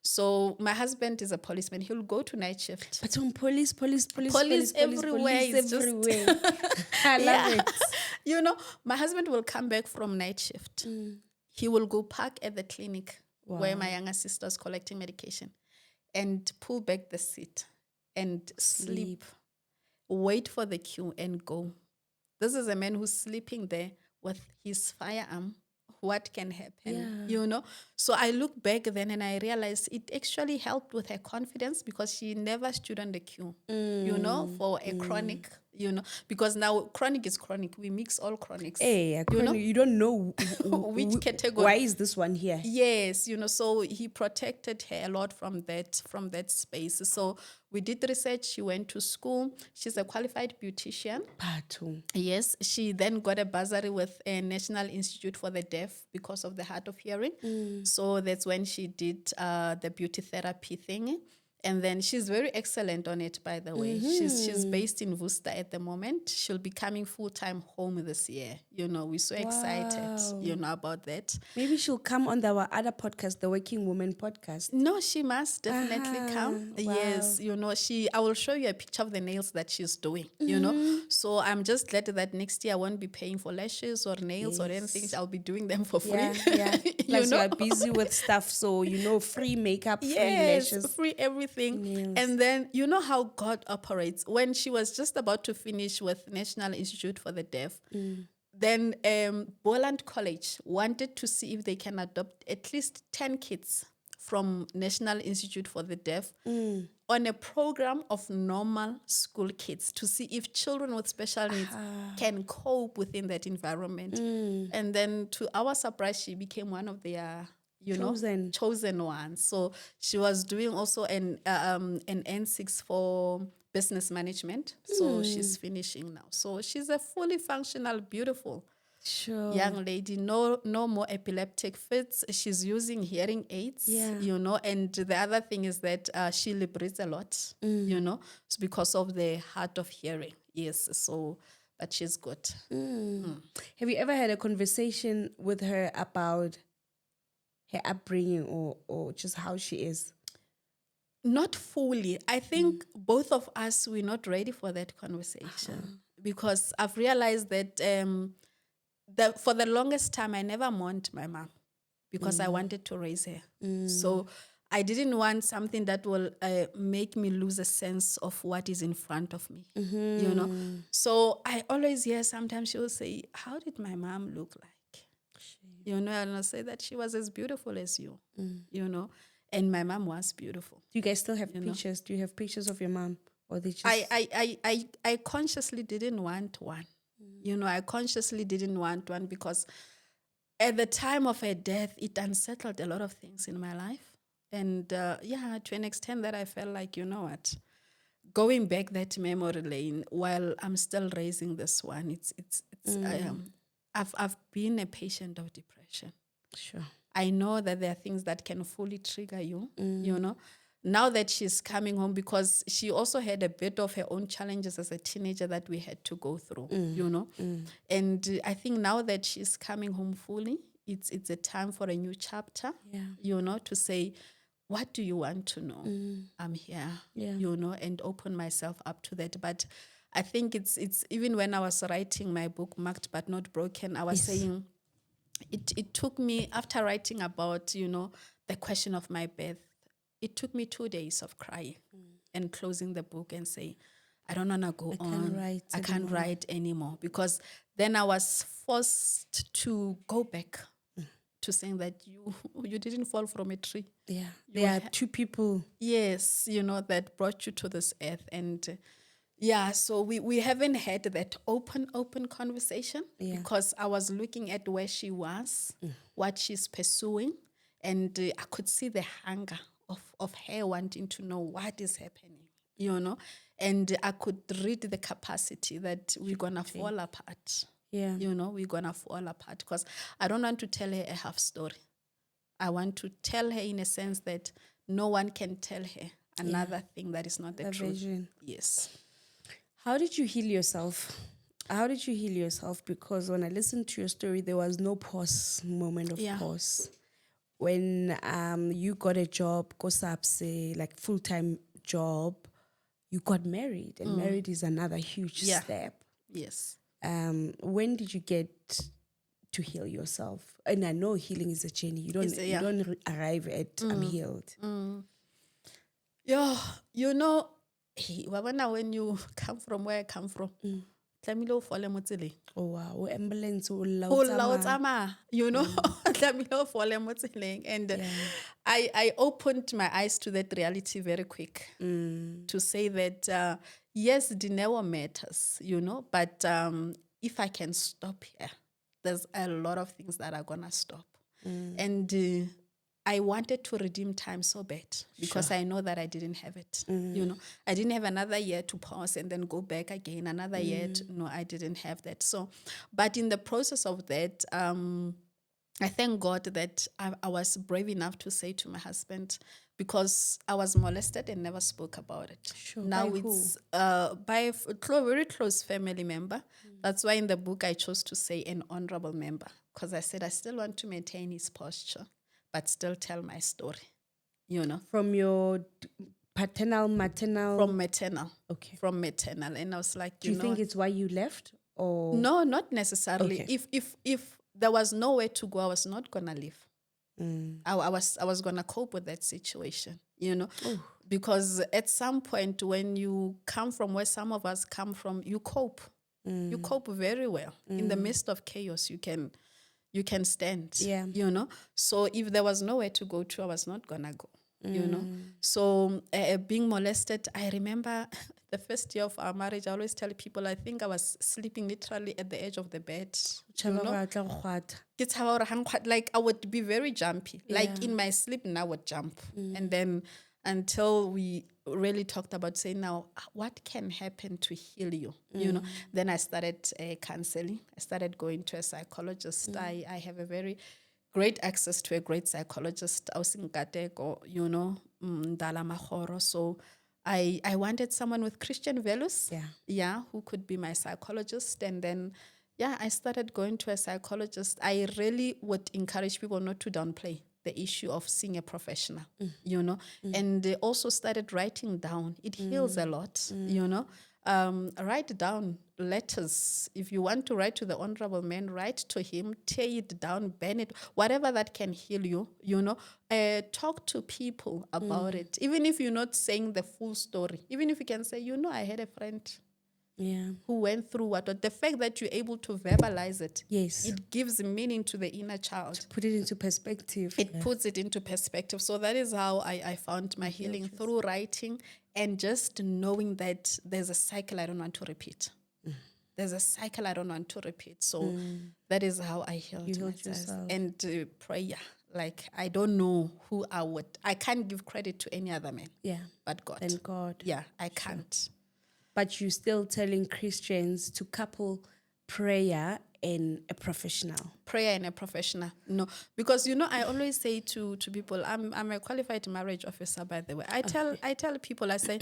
So my husband is a policeman. He'll go to night shift. But on police everywhere. Police everywhere. I love it. My husband will come back from night shift. He will go park at the clinic where my younger sister is collecting medication, and pull back the seat and sleep. Wait for the queue and go. This is a man who's sleeping there with his firearm. What can happen? So I look back then and I realized it actually helped with her confidence, because she never stood on the queue, for a chronic, you know, because now chronic is chronic. We mix all chronics. Hey, you know? you don't know Which category. Why is this one here? Yes, you know, so he protected her a lot from that space. So we did research. She went to school. She's a qualified beautician. Patu. Yes, she then got a bursary with a National Institute for the Deaf because of the hard of hearing. So that's when she did the beauty therapy thing. And then she's very excellent on it, by the way. She's based in Worcester at the moment. She'll be coming full-time home this year. You know, we're so excited, you know, about that. Maybe she'll come on our other podcast, the Working Woman podcast. No, she must definitely come. Wow. Yes, you know, I will show you a picture of the nails that she's doing, you know. So I'm just glad that next year I won't be paying for lashes or nails or anything. I'll be doing them for free. Yeah. Plus know? you are busy with stuff, so you know, free makeup, free Yes, lashes. free everything. Nails. And then you know how God operates. When she was just about to finish with National Institute for the Deaf, then Boland College wanted to see if they can adopt at least 10 kids from National Institute for the Deaf on a program of normal school kids to see if children with special needs can cope within that environment. And then to our surprise, she became one of their chosen ones. So she was doing also an N6 for business management. So she's finishing now. So she's a fully functional, beautiful young lady. No more epileptic fits. She's using hearing aids, you know. And the other thing is that she liberates a lot, you know, it's because of the hard of hearing. Yes, so, but she's good. Have you ever had a conversation with her about her upbringing or just how she is? Not fully. I think both of us, we're not ready for that conversation because I've realized that for the longest time, I never mourned my mom because I wanted to raise her. So I didn't want something that will make me lose a sense of what is in front of me, you know. So I always hear sometimes she will say, how did my mom look like? You know, and I'll say that she was as beautiful as you, you know, and my mom was beautiful. Do you guys still have pictures? Do you have pictures of your mom? Or they just... I consciously didn't want one. You know, I consciously didn't want one because at the time of her death, it unsettled a lot of things in my life. And to an extent that I felt like, you know what, going back that memory lane while I'm still raising this one, I've been a patient of depression. Sure. I know that there are things that can fully trigger you, you know. Now that she's coming home, because she also had a bit of her own challenges as a teenager that we had to go through, you know. And I think now that she's coming home fully, it's a time for a new chapter, you know, to say, what do you want to know? I'm here, you know, and open myself up to that. But I think it's even when I was writing my book, Marked But Not Broken, I was saying it took me, after writing about, you know, the question of my birth, it took me 2 days of crying and closing the book and saying, I don't want to go on. I can't write anymore. Because then I was forced to go back to saying that you didn't fall from a tree. Yeah, there are two people. Yes, you know, that brought you to this earth. And so we haven't had that open conversation because I was looking at where she was, what she's pursuing, and I could see the hunger of her wanting to know what is happening, you know, and I could read the capacity that we're going to fall apart. Yeah. You know, we're going to fall apart because I don't want to tell her a half story. I want to tell her in a sense that no one can tell her another thing that is not the truth. Vision. Yes. How did you heal yourself? Because when I listened to your story, there was no moment of pause. When you got a job, like full-time job, you got married, and married is another huge step. Yes. When did you get to heal yourself? And I know healing is a journey. You don't arrive at I'm healed. Yeah, you know, when you come from where I come from, oh wow, ambulance you know, and I opened my eyes to that reality very quick to say that yes, Dineo matters, but if I can stop here, there's a lot of things that are going to stop. And I wanted to redeem time so bad because I know that I didn't have it. I didn't have another year to pause and then go back again. Another year. No, I didn't have that. So, but in the process of that, I thank God that I was brave enough to say to my husband, because I was molested and never spoke about it. Sure. Now By it's by a very close family member. That's why in the book I chose to say an honorable member, because I said I still want to maintain his posture, but still tell my story, From your paternal, maternal? From maternal. Okay. From maternal. And I was like, Do you think it's why you left? Or no, not necessarily. Okay. If there was nowhere to go, I was not gonna leave. I was gonna cope with that situation, because at some point when you come from where some of us come from, you cope. You cope very well. In the midst of chaos, you can stand. Yeah. So if there was nowhere to go to, I was not gonna go. So being molested, I remember the first year of our marriage, I always tell people, I think I was sleeping literally at the edge of the bed. Like I would be very jumpy. Like in my sleep now I would jump. And then until we really talked about saying, now what can happen to heal you? Then I started counseling. I started going to a psychologist. I have a very great access to a great psychologist, Ausinkateko, Ndala Mahoro. So I wanted someone with Christian values, who could be my psychologist. And then, I started going to a psychologist. I really would encourage people not to downplay the issue of seeing a professional, and they also started writing down. It heals a lot, write down letters. If you want to write to the honorable man, write to him, tear it down, burn it, whatever that can heal you, talk to people about it. Even if you're not saying the full story, even if you can say, I had a friend who went through what, the fact that you're able to verbalize it, it gives meaning to the inner child. Put it into perspective. It puts it into perspective. So that is how I found my healing, through writing and just knowing that there's a cycle I don't want to repeat. There's a cycle I don't want to repeat. So that is how I healed myself. Yourself. And prayer. Like, I don't know who I can't give credit to any other man. Yeah. But God. Thank God. Yeah, I can't. But you're still telling Christians to couple prayer and a professional. Prayer and a professional. No, because I always say to people, I'm a qualified marriage officer, by the way. I tell people, I say,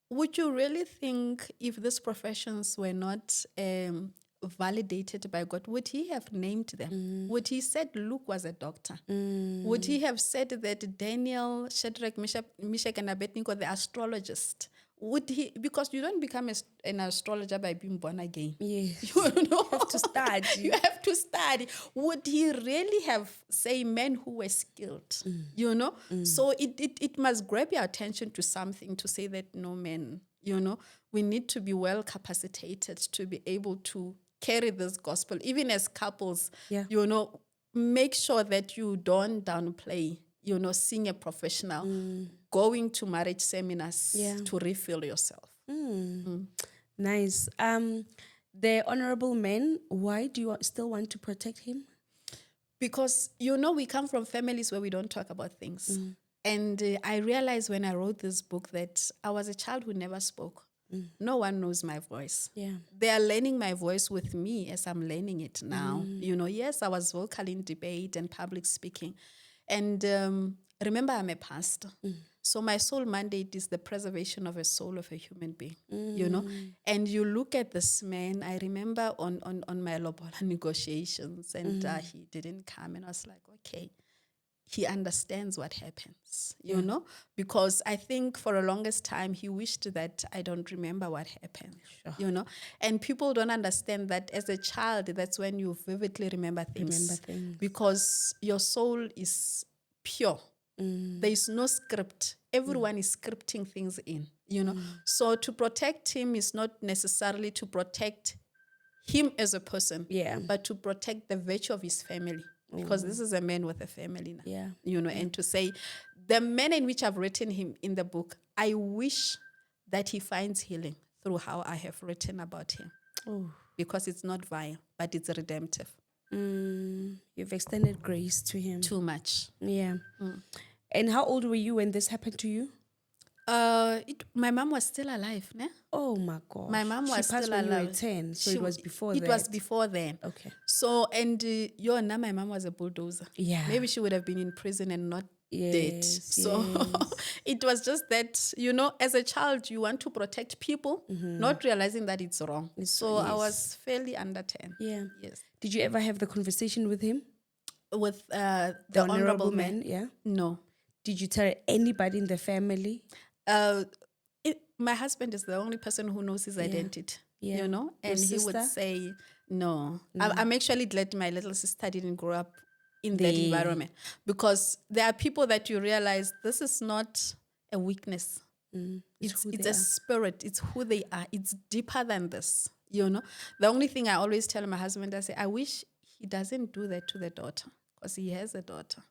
would you really think if these professions were not validated by God, would he have named them? Would he said Luke was a doctor? Would he have said that Daniel, Shadrach, Meshach, and Abednego, the astrologist? Would he? Because you don't become an astrologer by being born again. Yes. You have to study. You have to study. Would he really have say men who were skilled? So it must grab your attention to something to say that no, men, we need to be well capacitated to be able to carry this gospel, even as couples. Make sure that you don't downplay seeing a professional, going to marriage seminars to refill yourself. Nice. The honorable man, why do you still want to protect him? Because, we come from families where we don't talk about things. And I realized when I wrote this book that I was a child who never spoke. No one knows my voice. They are learning my voice with me as I'm learning it now. Yes, I was vocal in debate and public speaking. And remember, I'm a pastor. So my sole mandate is the preservation of the soul of a human being, And you look at this man, I remember on my lobola negotiations, and he didn't come. And I was like, okay, he understands what happens, because I think for the longest time, he wished that I don't remember what happened, And people don't understand that as a child, that's when you vividly remember things. Because your soul is pure. There is no script. Everyone is scripting things in, So to protect him is not necessarily to protect him as a person, but to protect the virtue of his family. Because this is a man with a family now, and to say, the manner in which I've written him in the book, I wish that he finds healing through how I have written about him. Oh. Because it's not vile, but it's redemptive. You've extended grace to him. Too much. Yeah. And how old were you when this happened to you? My mom was still alive, ne? Oh my gosh. My mom was she passed still when alive. you were 10, so She- it was before It that. was before then. Okay. So, and now my mom was a bulldozer. Yeah. Maybe she would have been in prison and not dead. Yes, So it was just that, as a child, you want to protect people, not realizing that it's wrong. So I was fairly under 10. Yeah. Yes. Did you ever have the conversation with him? With the honorable man? Yeah. No. Did you tell anybody in the family? My husband is the only person who knows his identity, Yeah. and he would sister? say, no. I'm actually glad my little sister didn't grow up in that They- environment, because there are people that you realize this is not a weakness. It's who it's they a spirit. It's who they are. It's deeper than this, The only thing I always tell my husband, I say, I wish he doesn't do that to the daughter, because he has a daughter.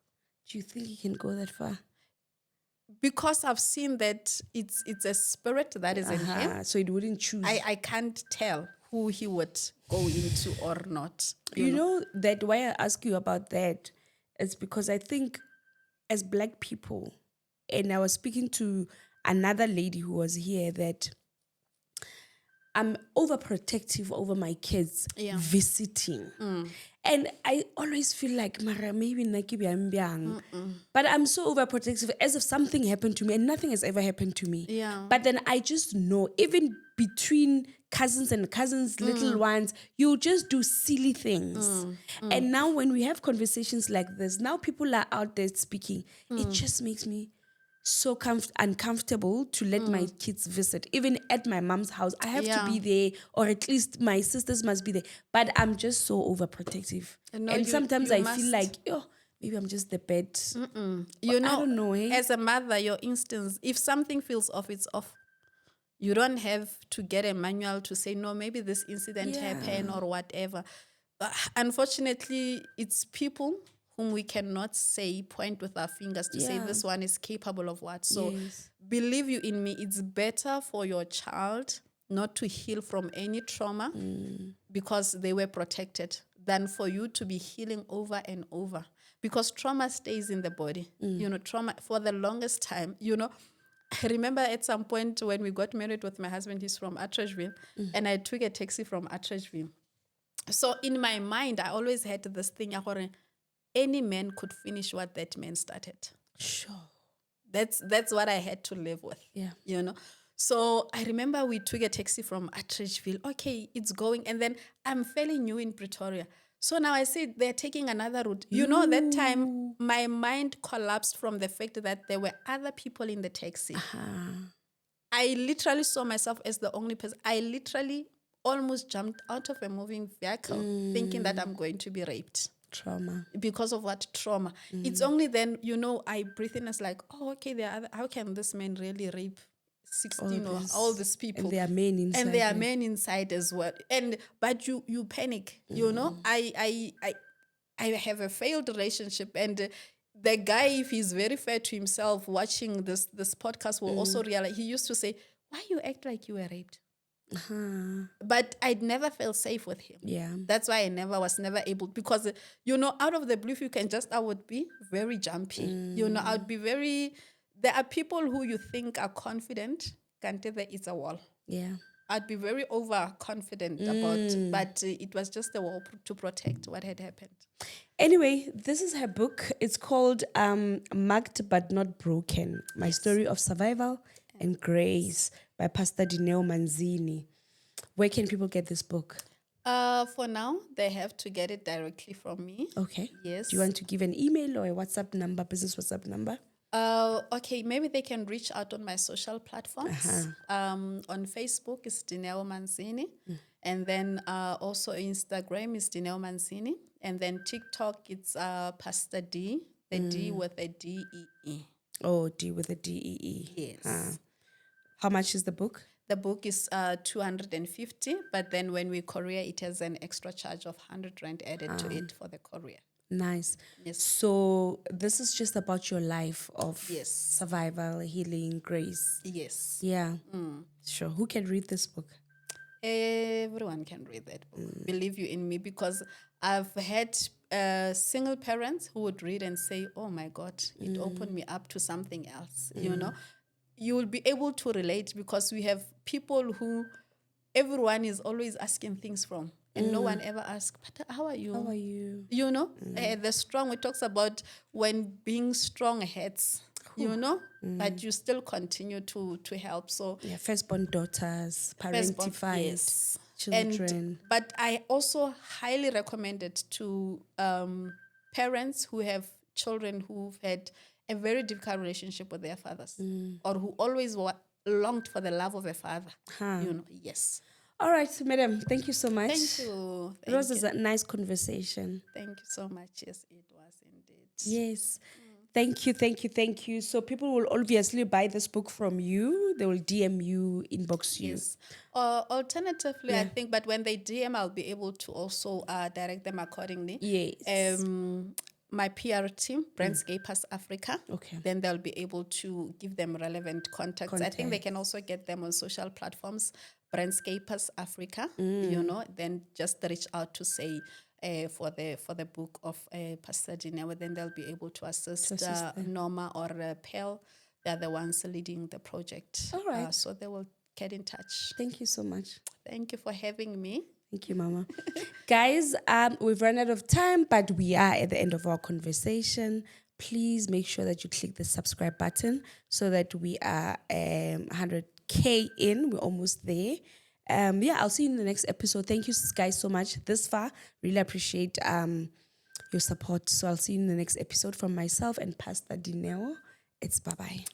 Do you think he can go that far? Because I've seen that it's a spirit that is in him. So it wouldn't choose. I can't tell who he would go into or not. You know that why I ask you about that is because I think as Black people, and I was speaking to another lady who was here, that I'm overprotective over my kids visiting. And I always feel like, Mara, maybe naki biyang biyang. But I'm so overprotective, as if something happened to me, and nothing has ever happened to me. Yeah. But then I just know, even between cousins and cousins, little ones, you just do silly things. And now when we have conversations like this, now people are out there speaking, it just makes me so uncomfortable to let my kids visit. Even at my mom's house, I have to be there, or at least my sisters must be there. But I'm just so overprotective. And sometimes I feel like, maybe I'm just the bad. I don't know. As a mother, your instincts, if something feels off, it's off. You don't have to get a manual to say, no, maybe this incident happened or whatever. Unfortunately, it's people whom we cannot point with our fingers to say this one is capable of what. So believe you in me, it's better for your child not to heal from any trauma because they were protected than for you to be healing over and over, because trauma stays in the body. Trauma for the longest time, I remember at some point when we got married with my husband, he's from Atteridgeville, and I took a taxi from Atteridgeville. So in my mind, I always had this thing, any man could finish what that man started. Sure. That's what I had to live with. Yeah. So I remember we took a taxi from Atteridgeville. Okay, it's going. And then I'm fairly new in Pretoria. So now I said they're taking another route. That time my mind collapsed from the fact that there were other people in the taxi. I literally saw myself as the only person. I literally almost jumped out of a moving vehicle thinking that I'm going to be raped. Trauma. Because of what? Trauma. It's only then, I breathe in as like, okay, how can this man really rape 16 or all these people? And there are men inside. And there are men inside as well. But you panic, I have a failed relationship, and the guy, if he's very fair to himself, watching this podcast will also realize, he used to say, why you act like you were raped? But I'd never felt safe with him. Yeah. That's why I was never able, because, out of the blue, I would be very jumpy. I'd be there are people who you think are confident, can't tell that it's a wall. Yeah. I'd be very overconfident about, but it was just a wall to protect what had happened. Anyway, this is her book. It's called Marked But Not Broken, My Story of Survival and Grace by Pastor Dineo Manzini. Where can people get this book? For now, they have to get it directly from me. Okay. Yes. Do you want to give an email or a WhatsApp number, business WhatsApp number? Okay, maybe they can reach out on my social platforms. On Facebook, it's Dineo Manzini. And then also Instagram is Dineo Manzini. And then TikTok, it's Pastor D, the D with a D-E-E. Oh, D with a D-E-E. Yes. How much is the book? The book is 250, but then when we courier, it has an extra charge of 100 Rand added to it for the courier. Nice. Yes. So this is just about your life of Yes. survival, healing, grace. Yes. Yeah. Sure. Who can read this book? Everyone can read that book. Believe you in me, because I've had single parents who would read and say, "Oh my God, it opened me up to something else." You know, you will be able to relate because we have people who everyone is always asking things from, and no one ever asks, "But how are you?" How are you? You know, the strong. It talks about when being strong hurts. You know, but you still continue to help. So Yeah, firstborn daughters, firstborn, parentified yes. children. But I also highly recommend it to parents who have children who've had a very difficult relationship with their fathers, or who always longed for the love of a father. You know, yes. All right, so madam, thank you so much. Thank you. It was a nice conversation. Thank you so much. Yes, it was indeed. Yes. Thank you, thank you, thank you. So people will obviously buy this book from you. They will DM you, inbox you. Yes. Alternatively, I think, but when they DM, I'll be able to also direct them accordingly. Yes. My PR team, Brandscapers Africa, Okay. then they'll be able to give them relevant contacts. I think they can also get them on social platforms, Brandscapers Africa, you know, then just reach out to say for the book of Pastor Dineo, then they'll be able to assist Norma or Pearl. They're the ones leading the project. All right. So they will get in touch. Thank you so much. Thank you for having me. Thank you, Mama. Guys, we've run out of time, but we are at the end of our conversation. Please make sure that you click the subscribe button so that we are 100K in. We're almost there. I'll see you in the next episode. Thank you guys so much this far. Really appreciate your support. So I'll see you in the next episode from myself and Pastor Dineo. It's bye-bye.